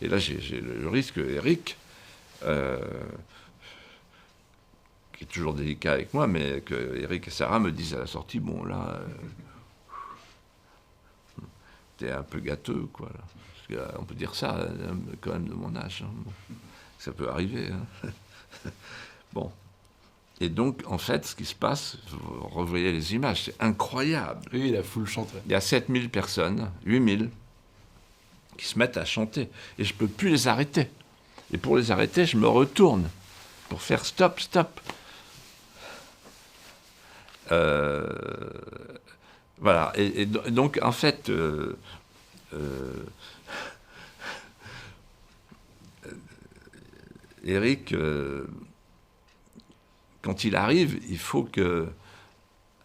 Et là, j'ai le risque que Éric, qui est toujours délicat avec moi, mais que Éric et Sarah me disent à la sortie, bon, là, t'es un peu gâteux, quoi. Là. Parce qu'on peut dire ça, quand même, de mon âge. Hein. Bon, ça peut arriver. Hein. Bon. Et donc, en fait, ce qui se passe, vous revoyez les images, c'est incroyable. Oui, la foule chante. Il y a 7000 personnes, 8000, qui se mettent à chanter. Et je ne peux plus les arrêter. Et pour les arrêter, je me retourne pour faire stop, stop. Voilà. Et donc, en fait, Éric... quand il arrive, il faut que,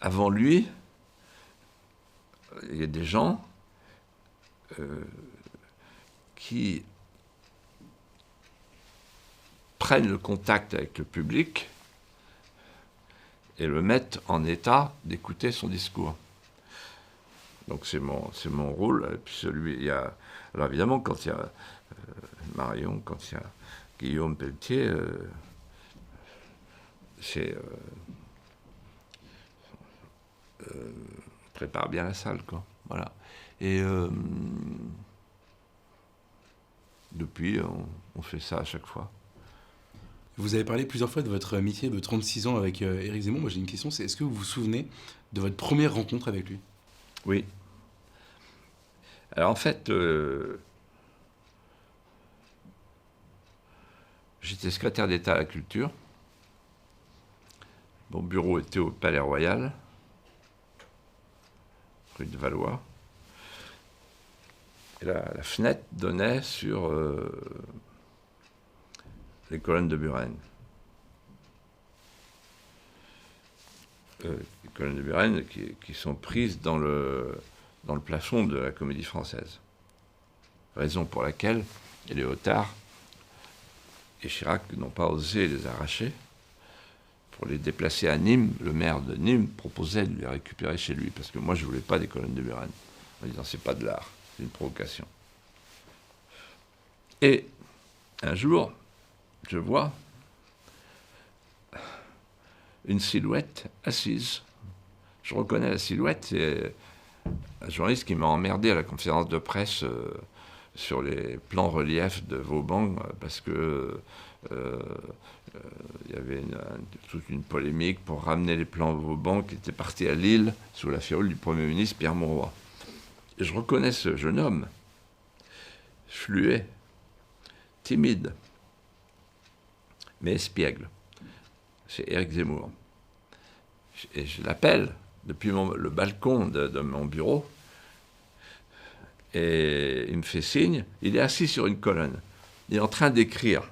avant lui, il y ait des gens qui prennent le contact avec le public et le mettent en état d'écouter son discours. Donc c'est mon rôle. Et puis alors évidemment, quand il y a Marion, quand il y a Guillaume Pelletier, prépare bien la salle, quoi. Voilà. Et depuis, on fait ça à chaque fois. Vous avez parlé plusieurs fois de votre amitié de 36 ans avec Éric Zemmour. Moi, j'ai une question, c'est est-ce que vous vous souvenez de votre première rencontre avec lui? Oui. Alors en fait, j'étais secrétaire d'État à la culture. Mon bureau était au Palais Royal, rue de Valois. Et la fenêtre donnait sur les colonnes de Buren. Les colonnes de Buren qui sont prises dans le plafond de la Comédie Française. Raison pour laquelle Léotard et Chirac n'ont pas osé les arracher. Pour les déplacer à Nîmes, le maire de Nîmes proposait de les récupérer chez lui, parce que moi je ne voulais pas des colonnes de Buren, en disant c'est pas de l'art, c'est une provocation. Et un jour, je vois une silhouette assise. Je reconnais la silhouette, c'est un journaliste qui m'a emmerdé à la conférence de presse sur les plans reliefs de Vauban, parce que il y avait toute une polémique pour ramener les plans Vauban qui étaient partis à Lille sous la férule du Premier ministre Pierre Mauroy. Et je reconnais ce jeune homme, fluet, timide, mais espiègle. C'est Éric Zemmour. Et je l'appelle depuis le balcon de mon bureau, et il me fait signe, il est assis sur une colonne, il est en train d'écrire.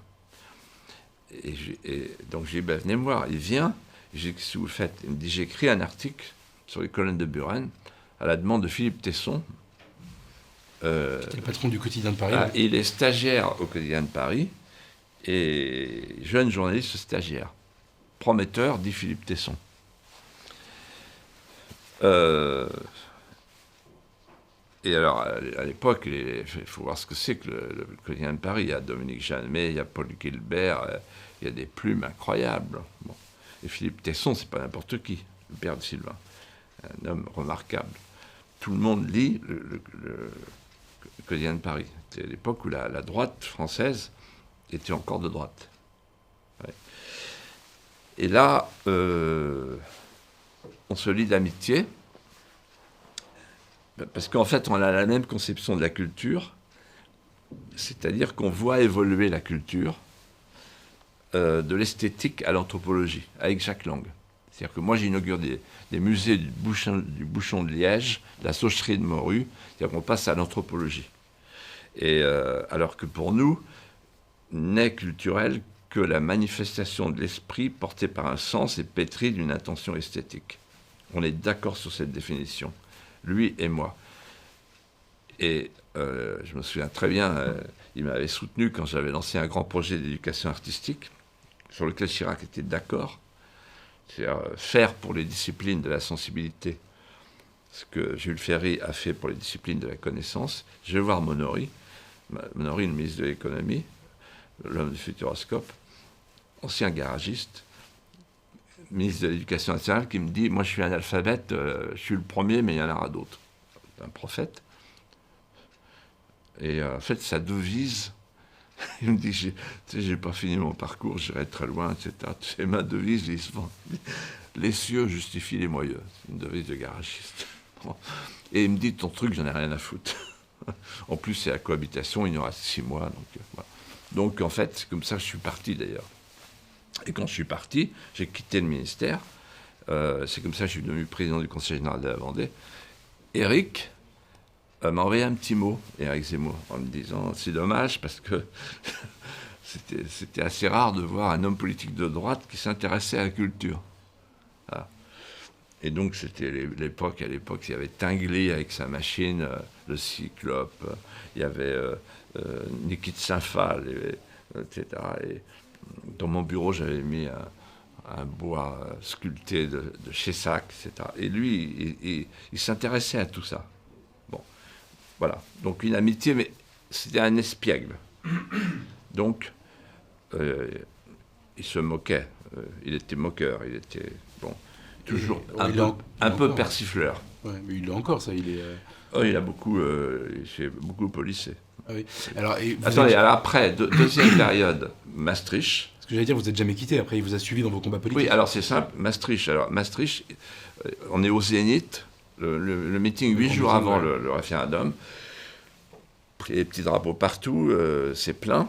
Et donc j'ai dit, ben, venez me voir. Il vient, j'ai dit, qu'est-ce que vous faites? Il me dit, j'ai écrit un article sur les colonnes de Buren à la demande de Philippe Tesson. C'était le patron du Quotidien de Paris. Ah, il est stagiaire au Quotidien de Paris, et jeune journaliste stagiaire. Prometteur, dit Philippe Tesson. Et alors, à l'époque, il faut voir ce que c'est que le Quotidien de Paris. Il y a Dominique Jamais, il y a Paul Gilbert, il y a des plumes incroyables. Bon. Et Philippe Tesson, c'est pas n'importe qui, le père de Sylvain. Un homme remarquable. Tout le monde lit le Quotidien de Paris. C'est l'époque où la droite française était encore de droite. Ouais. Et là, on se lie d'amitié. Parce qu'en fait, on a la même conception de la culture, c'est-à-dire qu'on voit évoluer la culture de l'esthétique à l'anthropologie, avec Jacques Lang. C'est-à-dire que moi, j'inaugure des musées du Bouchon de Liège, de la Saucherie de Morue, c'est-à-dire qu'on passe à l'anthropologie. Et alors que pour nous, n'est culturel que la manifestation de l'esprit portée par un sens et pétri d'une intention esthétique. On est d'accord sur cette définition. Lui et moi. Et je me souviens très bien, il m'avait soutenu quand j'avais lancé un grand projet d'éducation artistique, sur lequel Chirac était d'accord, c'est-à-dire faire pour les disciplines de la sensibilité ce que Jules Ferry a fait pour les disciplines de la connaissance. Je vais voir Monory, le ministre de l'économie, l'homme du futuroscope, ancien garagiste, ministre de l'Éducation nationale, qui me dit, moi je suis analphabète, je suis le premier, mais il y en aura d'autres. Un prophète. Et en fait, sa devise, il me dit, tu sais, j'ai pas fini mon parcours, j'irai très loin, etc. C'est ma devise, les cieux justifient les moyeux. C'est une devise de garagiste. Et il me dit, ton truc, j'en ai rien à foutre. En plus, c'est la cohabitation, il y aura 6 mois. Donc, voilà. Donc en fait, c'est comme ça que je suis parti d'ailleurs. Et quand je suis parti, j'ai quitté le ministère. C'est comme ça que je suis devenu président du Conseil général de la Vendée. Éric m'a envoyé un petit mot, Éric Zemmour, en me disant, c'est dommage parce que c'était assez rare de voir un homme politique de droite qui s'intéressait à la culture. Voilà. Et donc c'était l'époque, à l'époque, il y avait Tinguely avec sa machine, le Cyclope, il y avait Niki de Saint-Phal, etc. Et dans mon bureau, j'avais mis un bois sculpté de Chessac, etc. Et lui, il s'intéressait à tout ça. Bon, voilà. Donc une amitié, mais c'était un espiègle. Donc, il se moquait. Il était moqueur. Il était, bon, toujours un peu persifleur. Ouais, mais il l'a encore, ça. Il est. Oh, il s'est beaucoup policé. Ah oui. Alors, attendez, alors après, deuxième période, Maastricht. Ce que j'allais dire, vous n'êtes jamais quitté, après il vous a suivi dans vos combats politiques. Oui, alors c'est simple, Maastricht. Alors, Maastricht, on est au Zénith, le meeting 8 jours avant le référendum. Les petits drapeaux partout, c'est plein.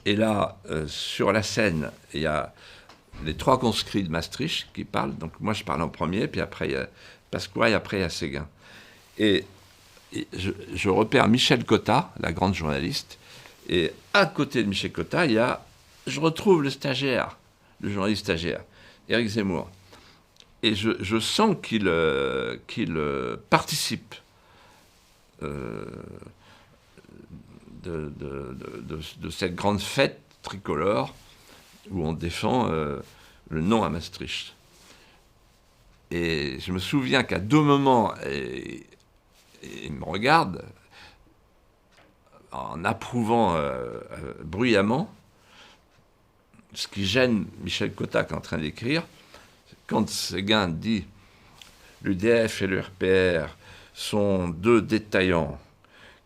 Et là, sur la scène, il y a les 3 conscrits de Maastricht qui parlent. Donc moi, je parle en premier, puis après, il y a Pasqua, et après, il y a Séguin. Et je repère Michel Cotta, la grande journaliste, et à côté de Michel Cotta, je retrouve le stagiaire, le journaliste stagiaire, Éric Zemmour. Et je sens qu'il participe de cette grande fête tricolore où on défend le non à Maastricht. Et je me souviens qu'à 2 moments, il me regarde en approuvant bruyamment, ce qui gêne Michel Cotta qui est en train d'écrire, quand Séguin dit « L'UDF et le RPR sont 2 détaillants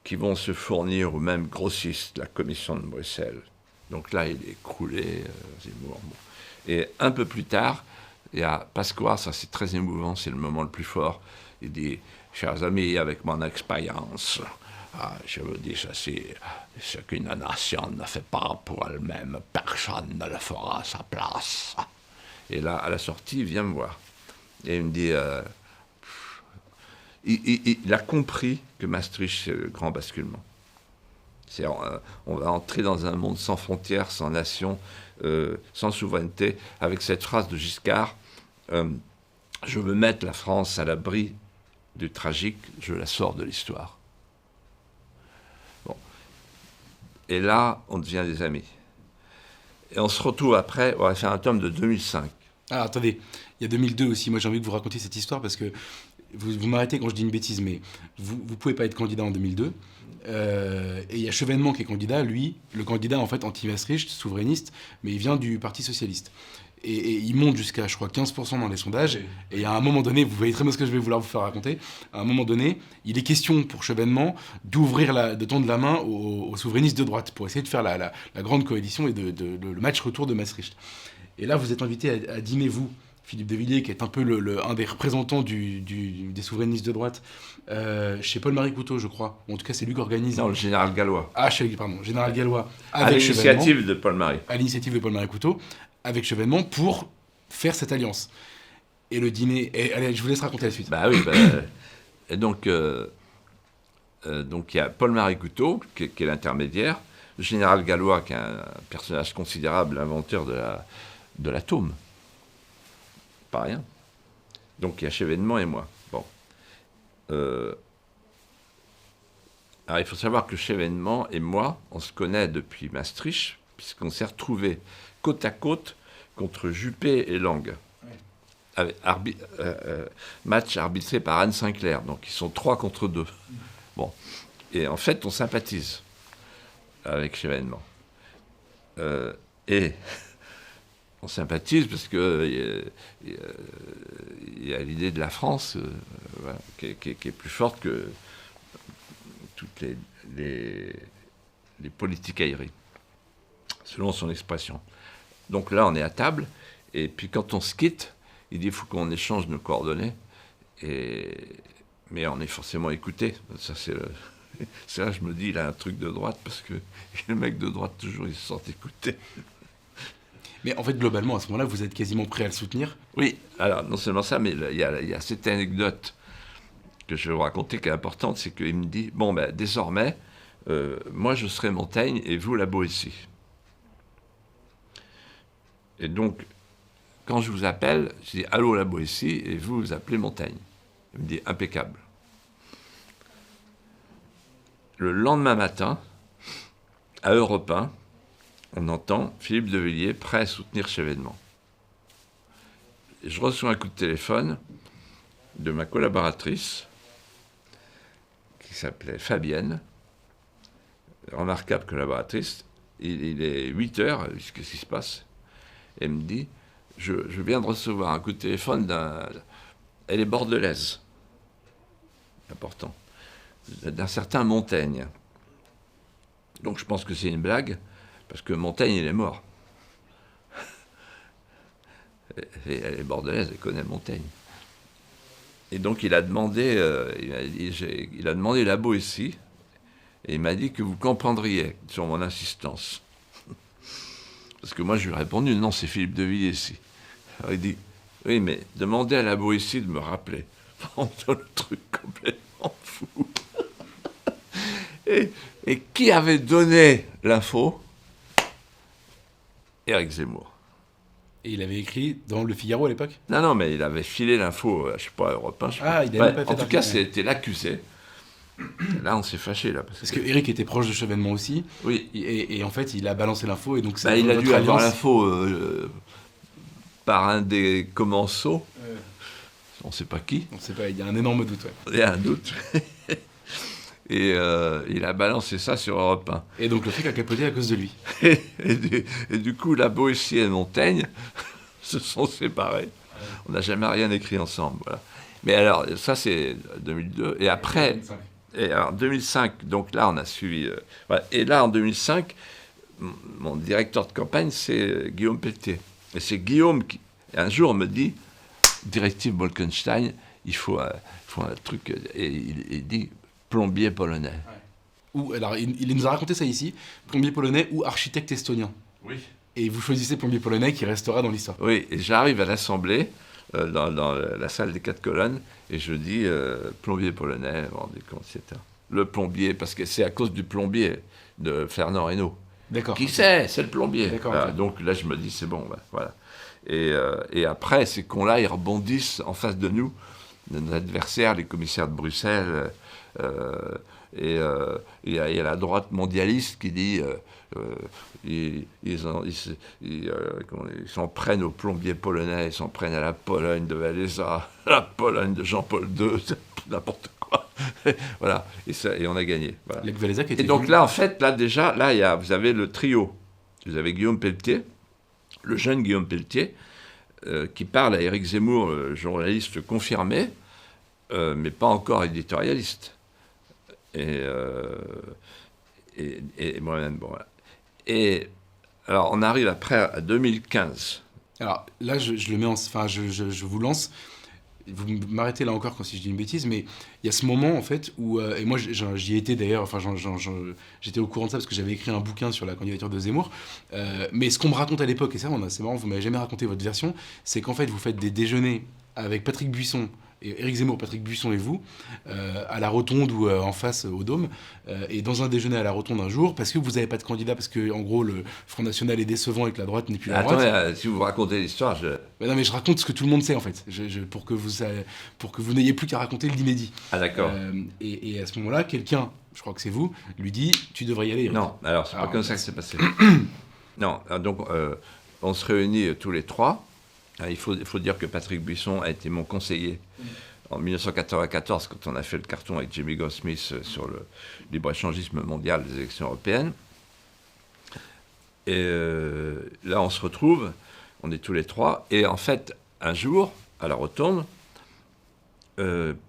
qui vont se fournir aux mêmes grossistes de la commission de Bruxelles. » Donc là, il est écroulé, Zemmour. Bon. Et un peu plus tard, il y a Pasqua, ça c'est très émouvant, c'est le moment le plus fort. Il dit « Chers amis, avec mon expérience, je vous dis ceci, ce qu'une nation ne fait pas pour elle-même, personne ne le fera à sa place. » Et là, à la sortie, il vient me voir. Et il me dit... il a compris que Maastricht, c'est le grand basculement. On va entrer dans un monde sans frontières, sans nation, sans souveraineté, avec cette phrase de Giscard, je veux mettre la France à l'abri du tragique, je la sors de l'histoire. Bon. Et là, on devient des amis. Et on se retrouve après, on va faire un tome de 2005. Ah, attendez, il y a 2002 aussi. Moi, j'ai envie que vous racontiez cette histoire parce que vous m'arrêtez quand je dis une bêtise, mais vous pouvez pas être candidat en 2002. Et il y a Chevènement qui est candidat, lui, le candidat en fait anti-Maastricht, souverainiste, mais il vient du Parti Socialiste. Et il monte jusqu'à, je crois, 15% dans les sondages. Et à un moment donné, vous voyez très bien ce que je vais vouloir vous faire raconter, à un moment donné, il est question pour Chevènement de tendre la main aux souverainistes de droite pour essayer de faire la grande coalition et le match retour de Maastricht. Et là, vous êtes invité à dîner, vous, Philippe de Villiers, qui est un peu un des représentants des souverainistes de droite, chez Paul-Marie Couteau, je crois. En tout cas, c'est lui qui organise. Non, le général Gallois. Général Gallois. À l'initiative de Paul-Marie. À l'initiative de Paul-Marie Couteau, avec Chevènement, pour faire cette alliance. Et le dîner... allez, je vous laisse raconter la suite. Bah oui, et donc il y a Paul-Marie Couteau, qui est l'intermédiaire, le général Gallois, qui est un personnage considérable, l'inventeur de l'atome. Pas rien. Donc il y a Chevènement et moi. Bon. Alors il faut savoir que Chevènement et moi, on se connaît depuis Maastricht, puisqu'on s'est retrouvés côte à côte contre Juppé et Lang. Ouais. Match arbitré par Anne Sinclair. Donc ils sont 3 contre 2. Bon. Et en fait, on sympathise avec Chevènement. Et on sympathise parce que il y a l'idée de la France voilà, qui est plus forte que toutes les politicailleries, selon son expression. Donc là, on est à table, et puis quand on se quitte, il dit qu'il faut qu'on échange nos coordonnées, mais on est forcément écouté. Ça, c'est là que je me dis, il a un truc de droite, parce que les mecs de droite, toujours, ils se sentent écoutés. Mais en fait, globalement, à ce moment-là, vous êtes quasiment prêt à le soutenir ? Oui, alors non seulement ça, mais il y a cette anecdote que je vais vous raconter qui est importante, c'est qu'il me dit, bon, ben, désormais, moi je serai Montaigne et vous la Boétie. Et donc, quand je vous appelle, je dis, allô la Boétie, et vous vous appelez Montaigne. Il me dit, impeccable. Le lendemain matin, à Europe 1, on entend Philippe de Villiers prêt à soutenir Chevènement. Et je reçois un coup de téléphone de ma collaboratrice, qui s'appelait Fabienne, remarquable collaboratrice. Il est 8h, qu'est-ce qui se passe ? Elle me dit, je viens de recevoir un coup de téléphone elle est bordelaise, important, d'un certain Montaigne. Donc je pense que c'est une blague, parce que Montaigne, il est mort. Et elle est bordelaise, elle connaît Montaigne. Et donc il a demandé la Boétie, et il m'a dit que vous comprendriez sur mon insistance. Parce que moi je lui ai répondu, non, c'est Philippe de Villiers ici. Alors il dit, oui, mais demandez à la Boétie de me rappeler. Le truc complètement fou. Et qui avait donné l'info ? Éric Zemmour. Et il avait écrit dans Le Figaro à l'époque ? Non, mais il avait filé l'info, je sais pas, à Europe 1. Il avait pas fait en tout cas, c'était l'accusé. Là, on s'est fâché, là. Parce que Éric était proche de Chevènement aussi. Oui. Et en fait, il a balancé l'info, et donc ça... il a dû avoir l'info par un des commensaux. On ne sait pas qui. On ne sait pas, il y a un énorme doute. Ouais. Il y a un doute. Et il a balancé ça sur Europe 1. Et donc le truc a capoté à cause de lui. et du coup, la Boétie et Montaigne se sont séparés. On n'a jamais rien écrit ensemble. Voilà. Mais alors, ça c'est 2002. Et après, 2005, donc là on a suivi... voilà. Et là en 2005, mon directeur de campagne c'est Guillaume Pelletier. Et c'est Guillaume qui, un jour, me dit, directive Bolkenstein, il faut un truc... Et il dit... plombier polonais. Ouais. Alors, il nous a raconté ça ici, plombier polonais ou architecte estonien. Oui. Et vous choisissez plombier polonais qui restera dans l'histoire. Oui, et j'arrive à l'Assemblée, dans la salle des 4 colonnes, et je dis plombier polonais, vous vous rendez compte, etc. le plombier, parce que c'est à cause du plombier de Fernand Reynaud. D'accord. Qui c'est? C'est le plombier. D'accord, Voilà. ok. Donc là, je me dis, c'est bon, voilà. Et après, ces cons-là, ils rebondissent en face de nous, de nos adversaires, les commissaires de Bruxelles. Et il y a la droite mondialiste qui dit ils s'en prennent aux plombiers polonais, ils s'en prennent à la Pologne de Wałęsa, la Pologne de Jean-Paul II, n'importe quoi. Voilà, et on a gagné. Voilà. Lech Wałęsa qui était Et donc venu- là, en fait, vous avez le trio. Vous avez Guillaume Pelletier, le jeune Guillaume Pelletier, qui parle à Éric Zemmour, journaliste confirmé, mais pas encore éditorialiste. Et moi-même, bon, voilà. Et alors, on arrive après à 2015. Alors là, je le mets enfin, je vous lance. Vous m'arrêtez là encore quand si je dis une bêtise, mais il y a ce moment en fait où, et moi j'y étais d'ailleurs, enfin j'étais au courant de ça parce que j'avais écrit un bouquin sur la candidature de Zemmour, mais ce qu'on me raconte à l'époque, et ça c'est marrant, vous m'avez jamais raconté votre version, c'est qu'en fait vous faites des déjeuners avec Patrick Buisson, et Éric Zemmour, Patrick Buisson et vous, à la Rotonde ou en face au Dôme, et dans un déjeuner à la Rotonde un jour, parce que vous n'avez pas de candidat, parce que en gros le Front National est décevant et que la droite n'est plus la droite. Attendez, si vous racontez l'histoire, Mais non, mais je raconte ce que tout le monde sait en fait, pour que vous n'ayez plus qu'à raconter l'inédit. Ah d'accord. Et à ce moment-là, quelqu'un, je crois que c'est vous, lui dit tu devrais y aller. Eric. Non, alors c'est pas comme ça que c'est passé. Non, donc on se réunit tous les trois. Il faut dire que Patrick Buisson a été mon conseiller en 1994 quand on a fait le carton avec Jimmy Goldsmith sur le libre-échangisme mondial des élections européennes. Et là, on se retrouve, on est tous les trois. Et en fait, un jour, à la Rotonde,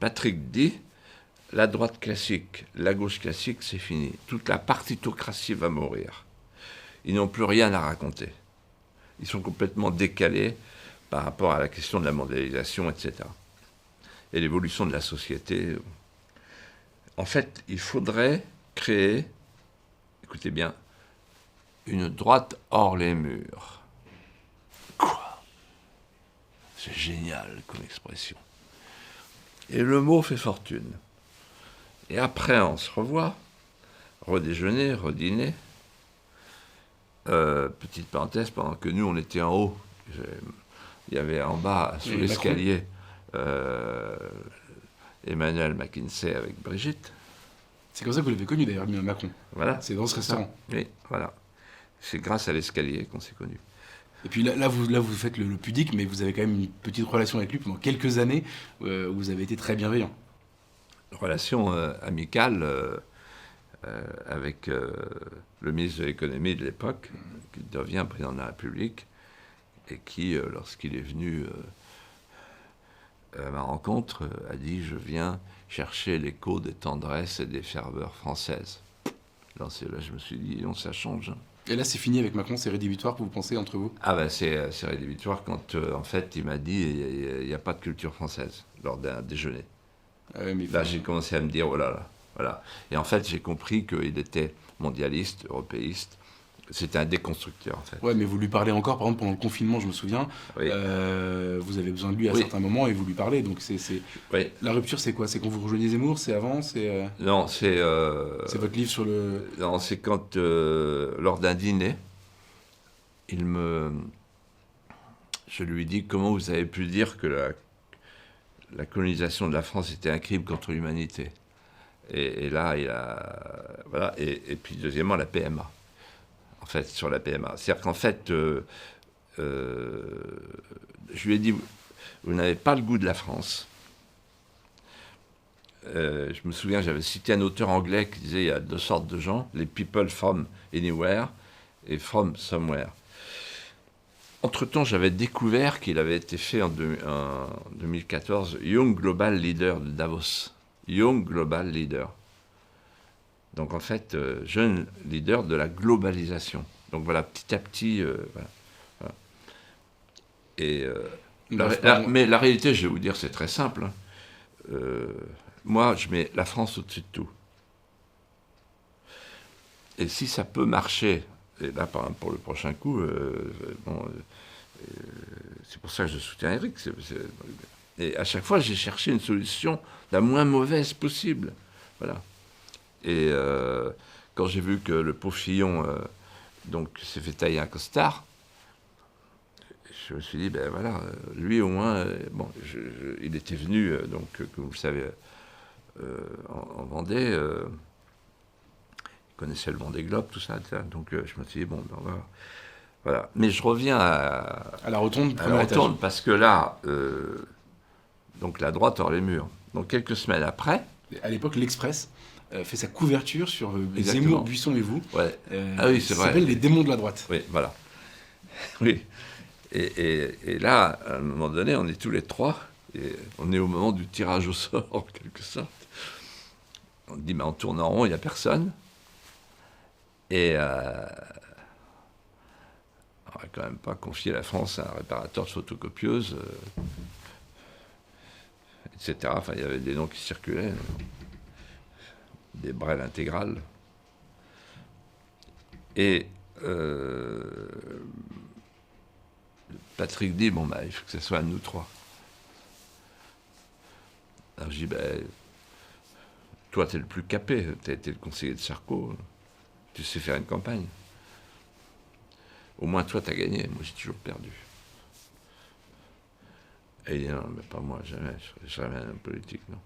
Patrick dit « La droite classique, la gauche classique, c'est fini. Toute la partitocratie va mourir. Ils n'ont plus rien à raconter. Ils sont complètement décalés par rapport à la question de la mondialisation, etc. Et l'évolution de la société. En fait, il faudrait créer, écoutez bien, une droite hors les murs. » Quoi? C'est génial comme expression. Et le mot fait fortune. Et après, on se revoit, redéjeuner, redîner. Petite parenthèse, pendant que nous, on était en haut, il y avait en bas, sous l'escalier, Emmanuel McKinsey avec Brigitte. C'est comme ça que vous l'avez connu d'ailleurs, Macron. Voilà. C'est dans ce restaurant. Oui, voilà. C'est grâce à l'escalier qu'on s'est connus. Et puis là vous faites le pudique, mais vous avez quand même une petite relation avec lui pendant quelques années où vous avez été très bienveillant. Relation amicale avec le ministre de l'économie de l'époque, qui devient président de la République, et qui, lorsqu'il est venu à ma rencontre, a dit « Je viens chercher l'écho des tendresses et des ferveurs françaises ». Là, je me suis dit « Non, ça change. » Et là c'est fini avec Macron, c'est rédhibitoire, vous pensez, entre vous? Ah ben c'est rédhibitoire quand, en fait, il m'a dit « Il n'y a pas de culture française » lors d'un déjeuner. Mais Là, j'ai commencé à me dire « Oh là là ». Voilà. Et en fait, j'ai compris qu'il était mondialiste, européiste. C'était un déconstructeur, en fait. Ouais, mais vous lui parlez encore, par exemple, pendant le confinement, je me souviens. Oui. Vous avez besoin de lui à Oui. certains moments et vous lui parlez. Donc, Oui. la rupture, c'est quoi? C'est quand vous rejoignez Zemmour? C'est avant? C'est Non, c'est votre livre sur le... non, c'est quand, lors d'un dîner, je lui dis « Comment vous avez pu dire que la colonisation de la France était un crime contre l'humanité ?» Et là, il a... Voilà. Et puis, deuxièmement, la PMA. En fait, sur la PMA. C'est-à-dire qu'en fait, je lui ai dit, vous n'avez pas le goût de la France. Je me souviens, j'avais cité un auteur anglais qui disait, il y a deux sortes de gens, les people from anywhere et from somewhere. Entre-temps, j'avais découvert qu'il avait été fait en 2014 Young Global Leader de Davos. Young Global Leader. Donc en fait, jeune leader de la globalisation. Donc voilà, petit à petit, voilà. Et mais la réalité, je vais vous dire, c'est très simple. Moi, je mets la France au-dessus de tout. Et si ça peut marcher, et là, par exemple, pour le prochain coup, c'est pour ça que je soutiens Éric. Et à chaque fois, j'ai cherché une solution la moins mauvaise possible. Voilà. Et quand j'ai vu que le pauvre Fillon donc, s'est fait tailler un costard, je me suis dit, ben voilà, lui au moins, bon, il était venu, donc, comme vous le savez, en Vendée, il connaissait le Vendée Globe, tout ça, etc. Donc je me suis dit, bon, ben voilà. Mais je reviens À la rotonde, à la rotonde, parce que là, donc la droite hors les murs. Donc quelques semaines après... À l'époque, l'Express fait sa couverture sur Exactement. Zemmour, Buisson et vous. Ouais. Ah oui, c'est vrai. Ça s'appelle Les démons de la droite. Oui, voilà. Oui. Et là, à un moment donné, on est tous les trois, et on est au moment du tirage au sort, en quelque sorte. On dit, mais en tournant en rond, il n'y a personne. Et on va quand même pas confier la France à un réparateur de photocopieuses, etc. Enfin, il y avait des noms qui circulaient, des Brel intégrales. Et Patrick dit, bon, bah, il faut que ce soit à nous trois. Alors je dis, ben, toi, t'es le plus capé, t'as été le conseiller de Sarko, tu sais faire une campagne. Au moins, toi, t'as gagné, moi, j'ai toujours perdu. Et il dit, non, mais pas moi, jamais, je serai jamais un homme politique, non.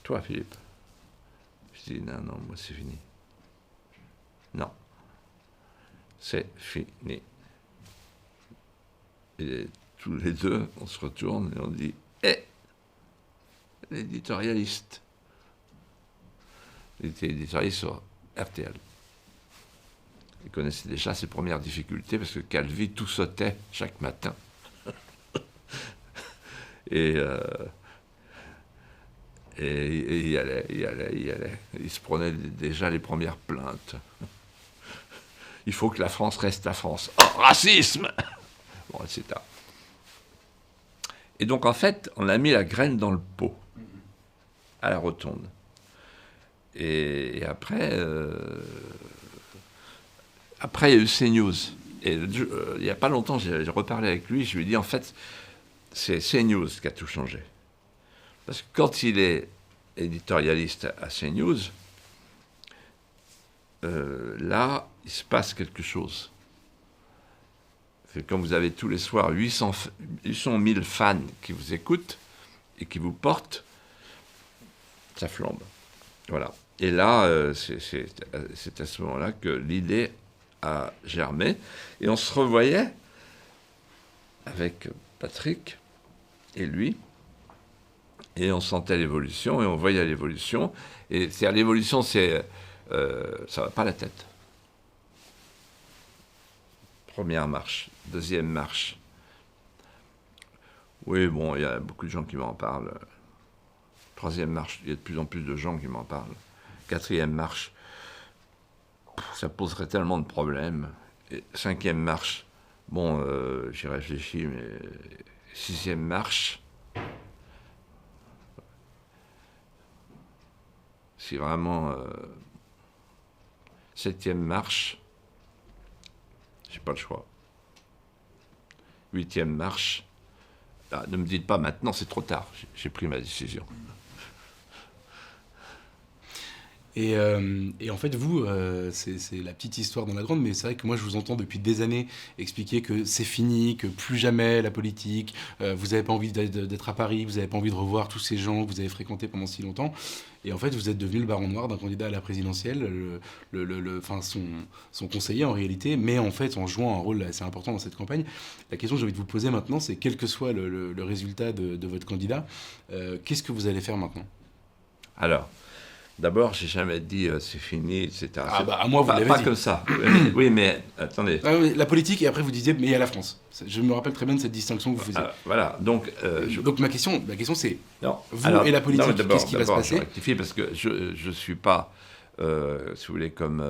Toi, Philippe. Je dis, non, moi, c'est fini. Non. C'est fini. Et tous les deux, on se retourne et on dit, l'éditorialiste. Il était éditorialiste sur RTL. Il connaissait déjà ses premières difficultés parce que Calvi tout sautait chaque matin. et il y allait. Il se prenait déjà les premières plaintes. Il faut que la France reste la France. Oh, racisme! Bon, etc. Et donc, en fait, on a mis la graine dans le pot, à la rotonde. Et après, il y a eu CNews. Et il n'y a pas longtemps, j'ai reparlé avec lui, je lui ai dit, en fait, c'est CNews qui a tout changé. Parce que quand il est éditorialiste à CNews, là, il se passe quelque chose. C'est quand vous avez tous les soirs 800 000 fans qui vous écoutent et qui vous portent, ça flambe. Voilà. Et là, c'est à ce moment-là que l'idée a germé. Et on se revoyait avec Patrick et lui. Et on sentait l'évolution et on voyait l'évolution. Et c'est-à-dire, l'évolution, ça va pas la tête. Première marche, deuxième marche. Oui, bon, il y a beaucoup de gens qui m'en parlent. Troisième marche, il y a de plus en plus de gens qui m'en parlent. Quatrième marche, ça poserait tellement de problèmes. Et cinquième marche, bon, j'y réfléchis, mais sixième marche, si vraiment... septième marche, j'ai pas le choix. Huitième marche, là, ne me dites pas maintenant, c'est trop tard, j'ai pris ma décision. Et en fait, vous, c'est la petite histoire dans la grande, mais c'est vrai que moi, je vous entends depuis des années expliquer que c'est fini, que plus jamais la politique, vous n'avez pas envie d'être à Paris, vous n'avez pas envie de revoir tous ces gens que vous avez fréquentés pendant si longtemps. Et en fait, vous êtes devenu le baron noir d'un candidat à la présidentielle, son conseiller en réalité, mais en fait, en jouant un rôle assez important dans cette campagne. La question que j'ai envie de vous poser maintenant, c'est quel que soit le résultat de votre candidat, qu'est-ce que vous allez faire maintenant ? Alors, d'abord, j'ai jamais dit c'est fini, etc. Ah bah à moi vous l'avez dit. Pas comme ça. Oui, mais attendez. Ah oui, la politique et après vous disiez mais il y a la France. Je me rappelle très bien de cette distinction que vous faisiez. Voilà. Donc ma question c'est non. vous Alors, et la politique, qu'est-ce qui va se passer ? Je rectifie parce que je suis pas, si vous voulez, comme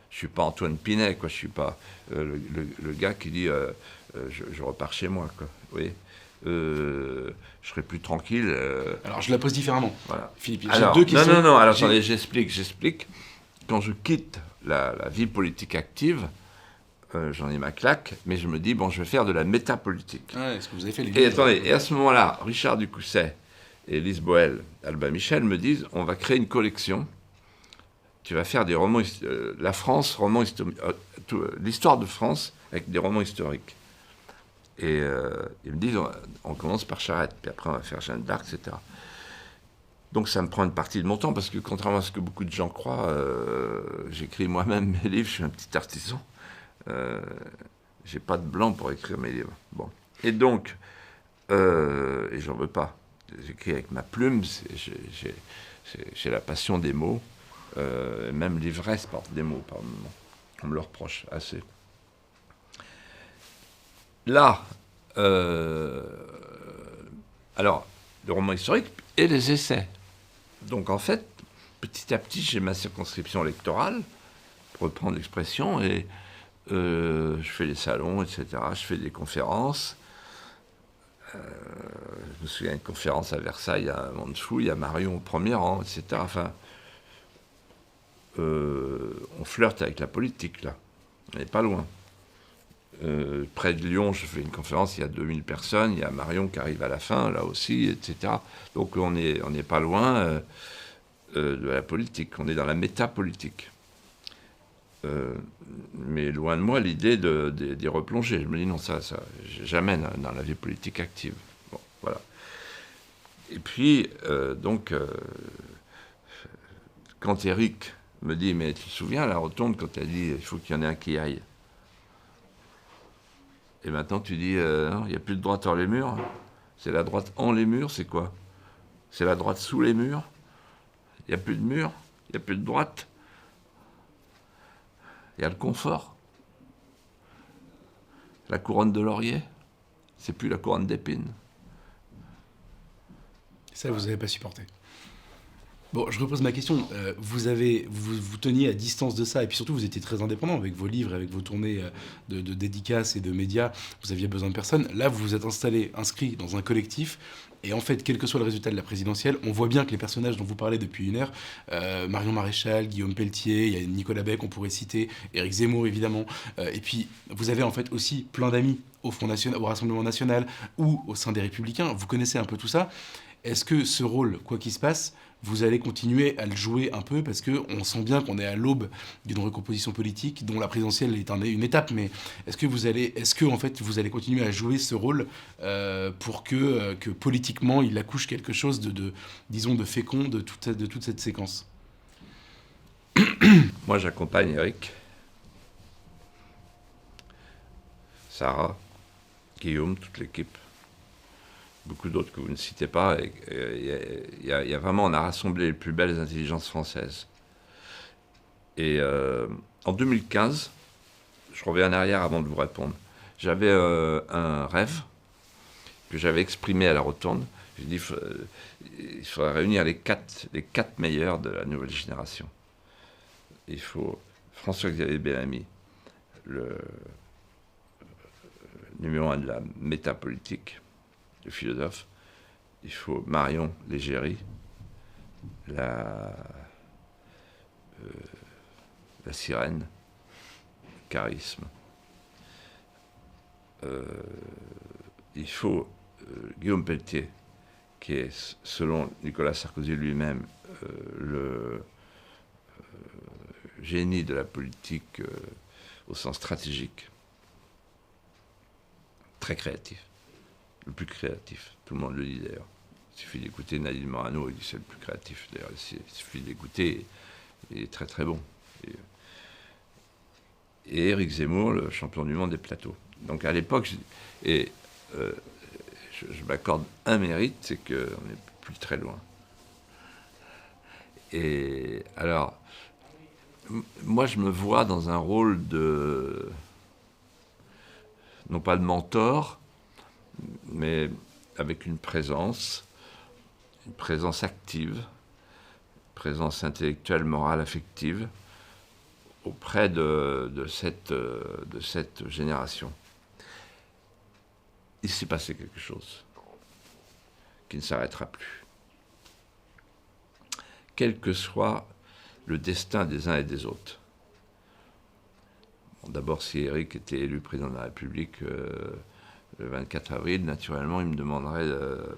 je suis pas Antoine Pinet, quoi. Je suis pas le gars qui dit je repars chez moi, quoi. Oui. Je serai plus tranquille. Alors, je la pose différemment. Voilà. Philippe, j'ai deux questions. Non, alors attendez, j'explique. Quand je quitte la vie politique active, j'en ai ma claque, mais je me dis, bon, je vais faire de la métapolitique. Ouais, est-ce que vous avez fait les Et attendez, et à ce moment-là, Richard Ducousset et Lise Boel, Albin Michel me disent, on va créer une collection tu vas faire des romans, la France, l'histoire de France avec des romans historiques. Et ils me disent, on commence par Charette, puis après on va faire Jeanne d'Arc, etc. Donc ça me prend une partie de mon temps, parce que contrairement à ce que beaucoup de gens croient, j'écris moi-même mes livres, je suis un petit artisan. J'ai pas de blanc pour écrire mes livres. Bon. Et donc, et j'en veux pas. J'écris avec ma plume, j'ai la passion des mots. Même l'ivresse porte des mots par moment. On me le reproche assez. Là, alors, le roman historique et les essais. Donc en fait, petit à petit, j'ai ma circonscription électorale, pour reprendre l'expression, et je fais des salons, etc. Je fais des conférences. Je me souviens d'une conférence à Versailles, il y a un monde fou, il y a Marion au premier rang, etc. Enfin, on flirte avec la politique, là. On n'est pas loin. Près de Lyon, je fais une conférence, il y a 2000 personnes, il y a Marion qui arrive à la fin, là aussi, etc. Donc on n'est pas loin de la politique, on est dans la métapolitique. Mais loin de moi l'idée d'y replonger. Je me dis non, ça jamais dans la vie politique active. Bon, voilà. Et puis, quand Éric me dit, mais tu te souviens, à la rotonde, quand elle dit, il faut qu'il y en ait un qui aille. Et maintenant, tu dis, non, il n'y a plus de droite hors les murs. C'est la droite en les murs, c'est quoi? C'est la droite sous les murs. Il n'y a plus de murs, il n'y a plus de droite. Il y a le confort. La couronne de laurier, c'est plus la couronne d'épines. Ça, vous n'avez pas supporté. Bon, je repose ma question. Vous teniez à distance de ça, et puis surtout, vous étiez très indépendant avec vos livres, avec vos tournées de dédicaces et de médias. Vous aviez besoin de personne. Là, vous vous êtes inscrit dans un collectif. Et en fait, quel que soit le résultat de la présidentielle, on voit bien que les personnages dont vous parlez depuis une heure, Marion Maréchal, Guillaume Pelletier, il y a Nicolas Beck, on pourrait citer, Éric Zemmour, évidemment. Et puis, vous avez en fait aussi plein d'amis au Rassemblement National ou au sein des Républicains. Vous connaissez un peu tout ça. Est-ce que ce rôle, quoi qu'il se passe, vous allez continuer à le jouer un peu, parce qu'on sent bien qu'on est à l'aube d'une recomposition politique dont la présidentielle est une étape, mais est-ce que en fait vous allez continuer à jouer ce rôle pour que politiquement il accouche quelque chose disons de fécond de toute cette séquence? Moi, j'accompagne Éric, Sarah, Guillaume, toute l'équipe. Beaucoup d'autres que vous ne citez pas. Il y a vraiment, on a rassemblé les plus belles intelligences françaises. Et en 2015, je reviens en arrière avant de vous répondre, j'avais un rêve que j'avais exprimé à la rotonde. J'ai dit, il faudrait réunir les quatre meilleurs de la nouvelle génération. Il faut François-Xavier Bellamy, le numéro 1 de la métapolitique, le philosophe. Il faut Marion Légéry, la sirène, le charisme. Il faut Guillaume Pelletier, qui est, selon Nicolas Sarkozy lui-même, le génie de la politique au sens stratégique. Très créatif. Le plus créatif. Tout le monde le dit d'ailleurs. Il suffit d'écouter Nadine Morano, il dit c'est le plus créatif. D'ailleurs, il suffit d'écouter, il est très très bon. Et Éric Zemmour, le champion du monde des plateaux. Donc à l'époque, je m'accorde un mérite, c'est qu'on n'est plus très loin. Et alors, moi je me vois dans un rôle de, non pas de mentor, mais avec une présence active, présence intellectuelle, morale, affective, auprès de cette génération. Il s'est passé quelque chose qui ne s'arrêtera plus. Quel que soit le destin des uns et des autres. Bon, d'abord, si Éric était élu président de la République le 24 avril, naturellement, il me demanderait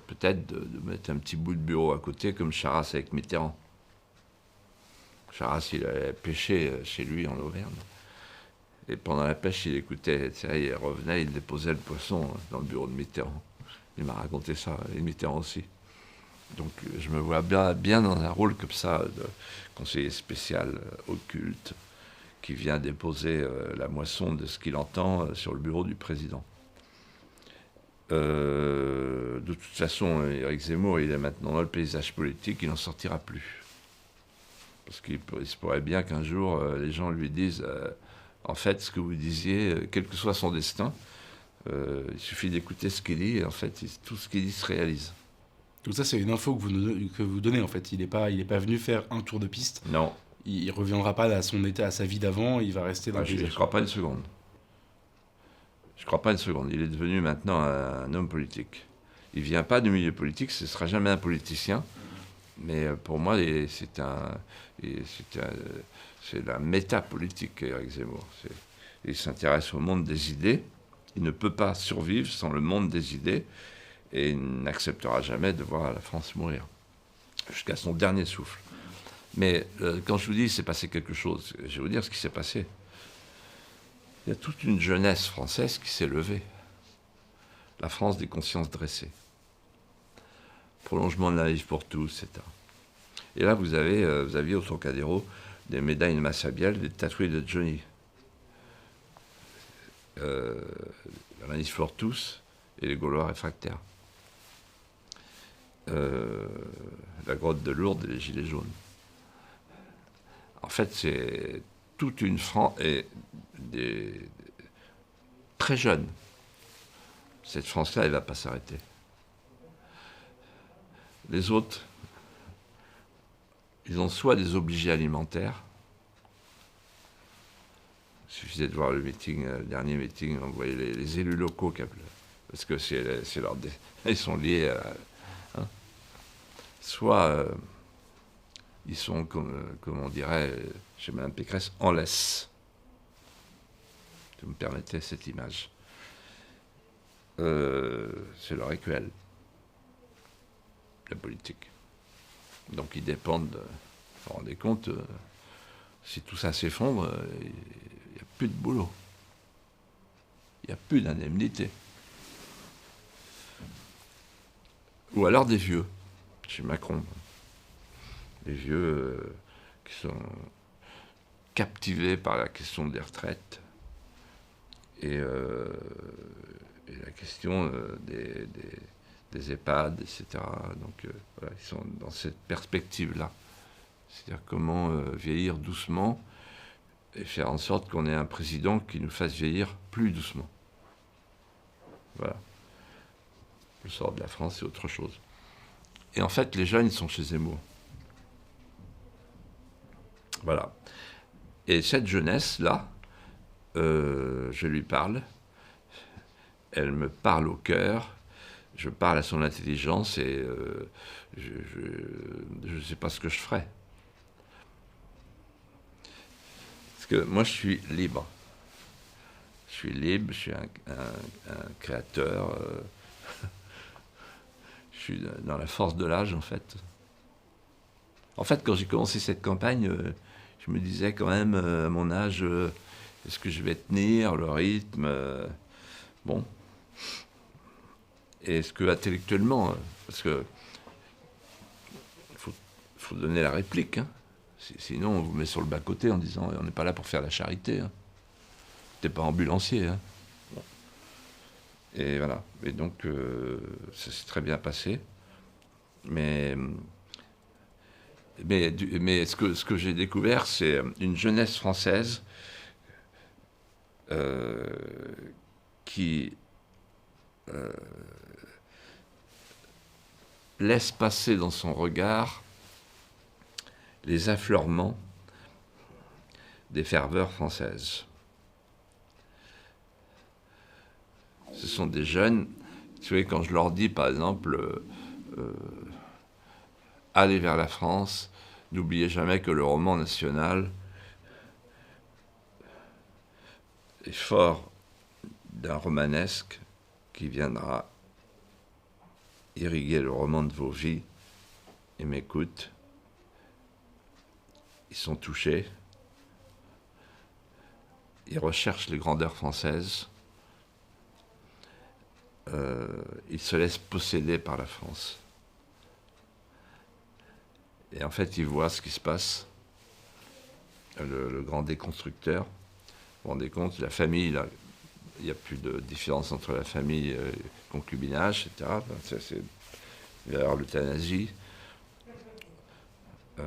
peut-être de mettre un petit bout de bureau à côté, comme Charras avec Mitterrand. Charras, il allait pêcher chez lui en Auvergne. Et pendant la pêche, il écoutait, il revenait, il déposait le poisson dans le bureau de Mitterrand. Il m'a raconté ça, et Mitterrand aussi. Donc je me vois bien dans un rôle comme ça, de conseiller spécial occulte, qui vient déposer la moisson de ce qu'il entend sur le bureau du président. De toute façon, Éric Zemmour, il est maintenant dans le paysage politique, il n'en sortira plus. Parce qu'il se pourrait bien qu'un jour, les gens lui disent en fait, ce que vous disiez, quel que soit son destin, il suffit d'écouter ce qu'il dit, et en fait, tout ce qu'il dit se réalise. Tout ça, c'est une info que vous donnez, en fait. Il n'est pas venu faire un tour de piste. Non. Il ne reviendra pas à son état, à sa vie d'avant, il va rester dans le paysage. Je ne crois pas une seconde. Je ne crois pas une seconde. Il est devenu maintenant un homme politique. Il ne vient pas du milieu politique, ce ne sera jamais un politicien. Mais pour moi, c'est la métapolitique, Éric Zemmour. Il s'intéresse au monde des idées. Il ne peut pas survivre sans le monde des idées. Et il n'acceptera jamais de voir la France mourir. Jusqu'à son dernier souffle. Mais quand je vous dis qu'il s'est passé quelque chose, je vais vous dire ce qui s'est passé. Il y a toute une jeunesse française qui s'est levée. La France des consciences dressées. Prolongement de la vie pour tous, etc. Et là, vous aviez au Trocadéro des médailles de Massabielle, des tatoués de Johnny. La manif pour tous et les Gaulois réfractaires. La grotte de Lourdes et les Gilets jaunes. En fait, c'est toute une France et très jeune. Cette France-là, elle ne va pas s'arrêter. Les autres, ils ont soit des obligés alimentaires. Il suffisait de voir le dernier meeting, on voyait les élus locaux, parce que ils sont liés à... Hein. Soit ils sont, comme on dirait chez Mme Pécresse, en laisse. Si vous me permettez cette image. C'est leur écuelle, la politique. Donc ils dépendent, vous vous rendez compte, si tout ça s'effondre, il n'y a plus de boulot. Il n'y a plus d'indemnité. Ou alors des vieux, chez Macron. Des vieux qui sont captivés par la question des retraites et la question des EHPAD, etc. Donc voilà, ils sont dans cette perspective-là. C'est-à-dire comment vieillir doucement et faire en sorte qu'on ait un président qui nous fasse vieillir plus doucement. Voilà. Le sort de la France, c'est autre chose. Et en fait, les jeunes, ils sont chez Zemmour. Voilà. Et cette jeunesse-là, je lui parle. Elle me parle au cœur. Je parle à son intelligence et je ne sais pas ce que je ferai. Parce que moi, je suis libre. Je suis libre, je suis un créateur. Je suis dans la force de l'âge, en fait. En fait, quand j'ai commencé cette campagne, je me disais quand même, à mon âge, est-ce que je vais tenir le rythme bon. Et est-ce que intellectuellement, parce que faut donner la réplique, hein. Sinon on vous met sur le bas-côté en disant on n'est pas là pour faire la charité. Hein. T'es pas ambulancier. Hein. Bon. Et voilà. Et donc ça s'est très bien passé. Mais ce que j'ai découvert, c'est une jeunesse française qui laisse passer dans son regard les affleurements des ferveurs françaises. Ce sont des jeunes, vous savez, quand je leur dis, par exemple, allez vers la France, n'oubliez jamais que le roman national est fort d'un romanesque qui viendra irriguer le roman de vos vies et m'écoute. ils sont touchés, ils recherchent les grandeurs françaises, ils se laissent posséder par la France. Et en fait, ils voient ce qui se passe. Le grand déconstructeur, vous vous rendez compte, la famille, là, il n'y a plus de différence entre la famille et le concubinage, etc. Il va y avoir l'euthanasie. Vous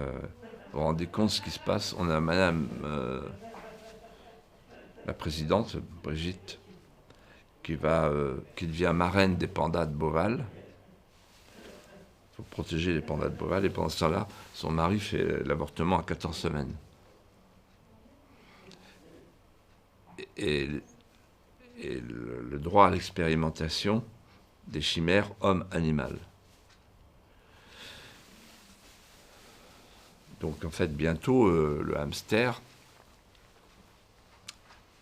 vous rendez compte de ce qui se passe. On a madame, la présidente, Brigitte, qui devient marraine des pandas de Beauval. Il faut protéger les pandas de Beauval. Et pendant ce temps-là, son mari fait l'avortement à 14 semaines. Et le droit à l'expérimentation des chimères homme-animal. Donc en fait, bientôt, le hamster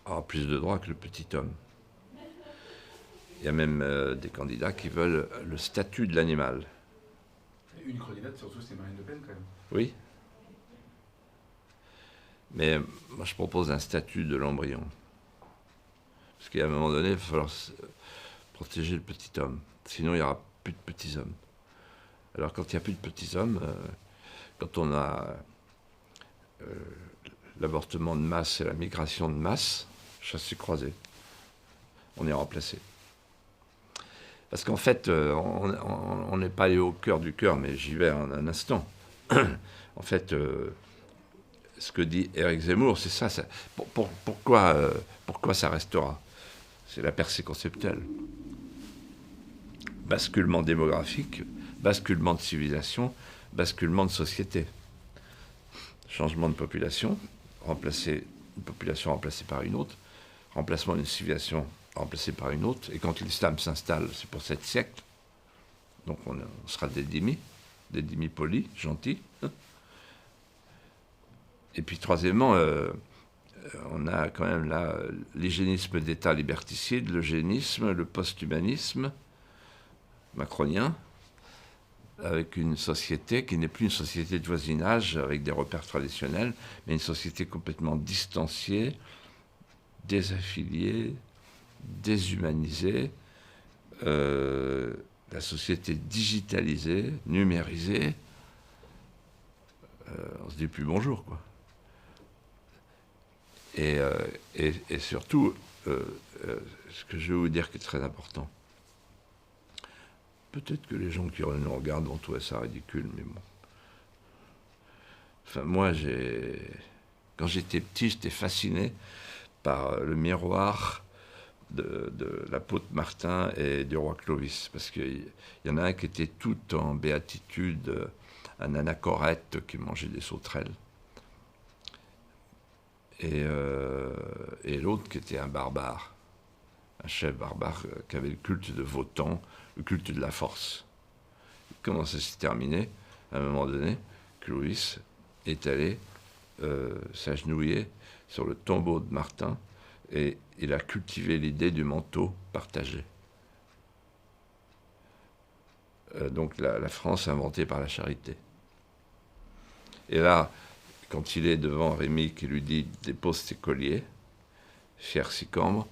aura plus de droits que le petit homme. Il y a même des candidats qui veulent le statut de l'animal. Une candidate, surtout, c'est Marine Le Pen, quand même. Oui. Mais moi, je propose un statut de l'embryon. Parce qu'à un moment donné, il va falloir protéger le petit homme. Sinon, il n'y aura plus de petits hommes. Alors, quand il n'y a plus de petits hommes, quand on a l'avortement de masse et la migration de masse, chassé-croisé, on est remplacé. Parce qu'en fait, on n'est pas allé au cœur du cœur, mais j'y vais en un instant. En fait, ce que dit Éric Zemmour, c'est ça. Pourquoi ça restera? C'est la percée conceptuelle. Basculement démographique, basculement de civilisation, basculement de société. Changement de population, une population remplacée par une autre, remplacement d'une civilisation remplacée par une autre, et quand l'islam s'installe, c'est pour 7 siècles, donc on sera des dhimmis polis, gentils. Et puis troisièmement, on a quand même là l'hygiénisme d'État liberticide, l'eugénisme, le post-humanisme macronien, avec une société qui n'est plus une société de voisinage avec des repères traditionnels, mais une société complètement distanciée, désaffiliée, déshumanisée, la société digitalisée, numérisée. On se dit plus bonjour, quoi. Et surtout, ce que je vais vous dire qui est très important, peut-être que les gens qui nous regardent vont trouver ça ridicule, mais bon. Enfin, moi, quand j'étais petit, j'étais fasciné par le miroir de l'apôtre Martin et du roi Clovis, parce qu'il y en a un qui était tout en béatitude, un anachorète qui mangeait des sauterelles, et l'autre qui était un barbare, un chef barbare qui avait le culte de Wotan, le culte de la force. Comment ça s'est terminé? À un moment donné, Clovis est allé s'agenouiller sur le tombeau de Martin et il a cultivé l'idée du manteau partagé. Donc la France inventée par la charité. Et là, quand il est devant Rémy qui lui dit « dépose tes colliers, fier Sicambre »,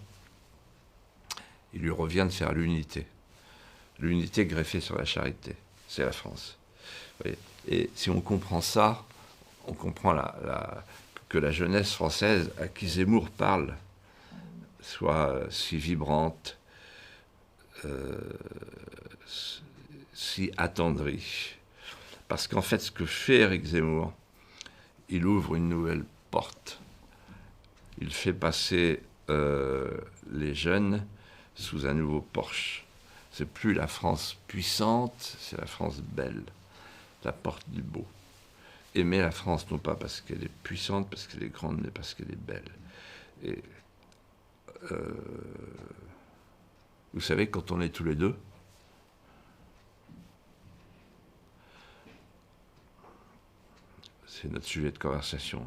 il lui revient de faire l'unité. L'unité greffée sur la charité. C'est la France. Et si on comprend ça, on comprend que la jeunesse française à qui Zemmour parle soit si vibrante, si attendrie. Parce qu'en fait, ce que fait Éric Zemmour, il ouvre une nouvelle porte. Il fait passer les jeunes sous un nouveau porche. C'est plus la France puissante, c'est la France belle, la porte du beau. Aimer la France, non pas parce qu'elle est puissante, parce qu'elle est grande, mais parce qu'elle est belle. Et vous savez, quand on est tous les deux, c'est notre sujet de conversation.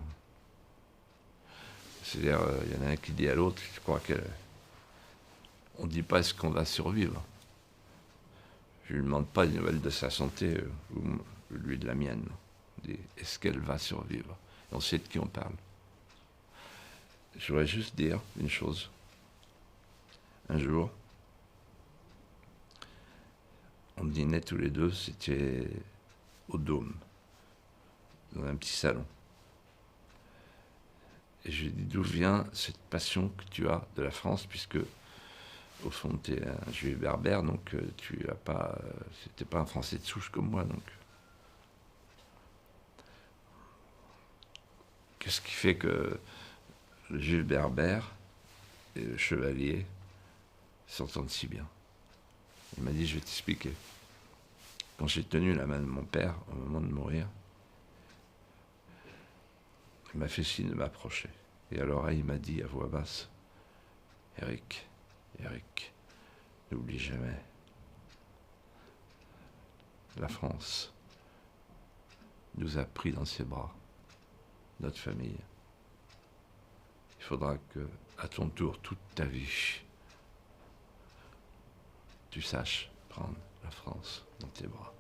C'est-à-dire, il y en a un qui dit à l'autre, je crois qu'on ne dit pas est-ce qu'on va survivre. Je ne lui demande pas des nouvelles de sa santé, ou lui de la mienne. On dit est-ce qu'elle va survivre? On sait de qui on parle. Je voudrais juste dire une chose. Un jour, on dînait tous les deux, c'était au Dôme, dans un petit salon. Et je lui ai dit, d'où vient cette passion que tu as de la France, puisque au fond tu es un juif berbère, donc tu as pas, c'était pas un Français de souche comme moi, donc. Qu'est-ce qui fait que le juif berbère et le chevalier s'entendent si bien? Il m'a dit, je vais t'expliquer. Quand j'ai tenu la main de mon père au moment de mourir, il m'a fait signe de m'approcher. Et à l'oreille, il m'a dit à voix basse, Eric, n'oublie jamais, la France nous a pris dans ses bras, notre famille. Il faudra que, à ton tour, toute ta vie, tu saches prendre la France dans tes bras.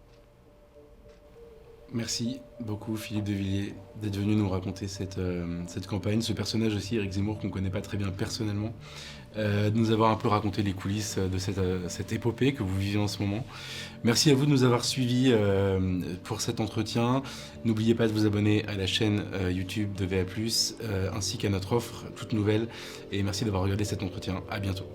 Merci beaucoup Philippe de Villiers d'être venu nous raconter cette campagne, ce personnage aussi, Éric Zemmour, qu'on ne connaît pas très bien personnellement, de nous avoir un peu raconté les coulisses de cette épopée que vous vivez en ce moment. Merci à vous de nous avoir suivis pour cet entretien. N'oubliez pas de vous abonner à la chaîne YouTube de VA+, ainsi qu'à notre offre toute nouvelle. Et merci d'avoir regardé cet entretien. À bientôt.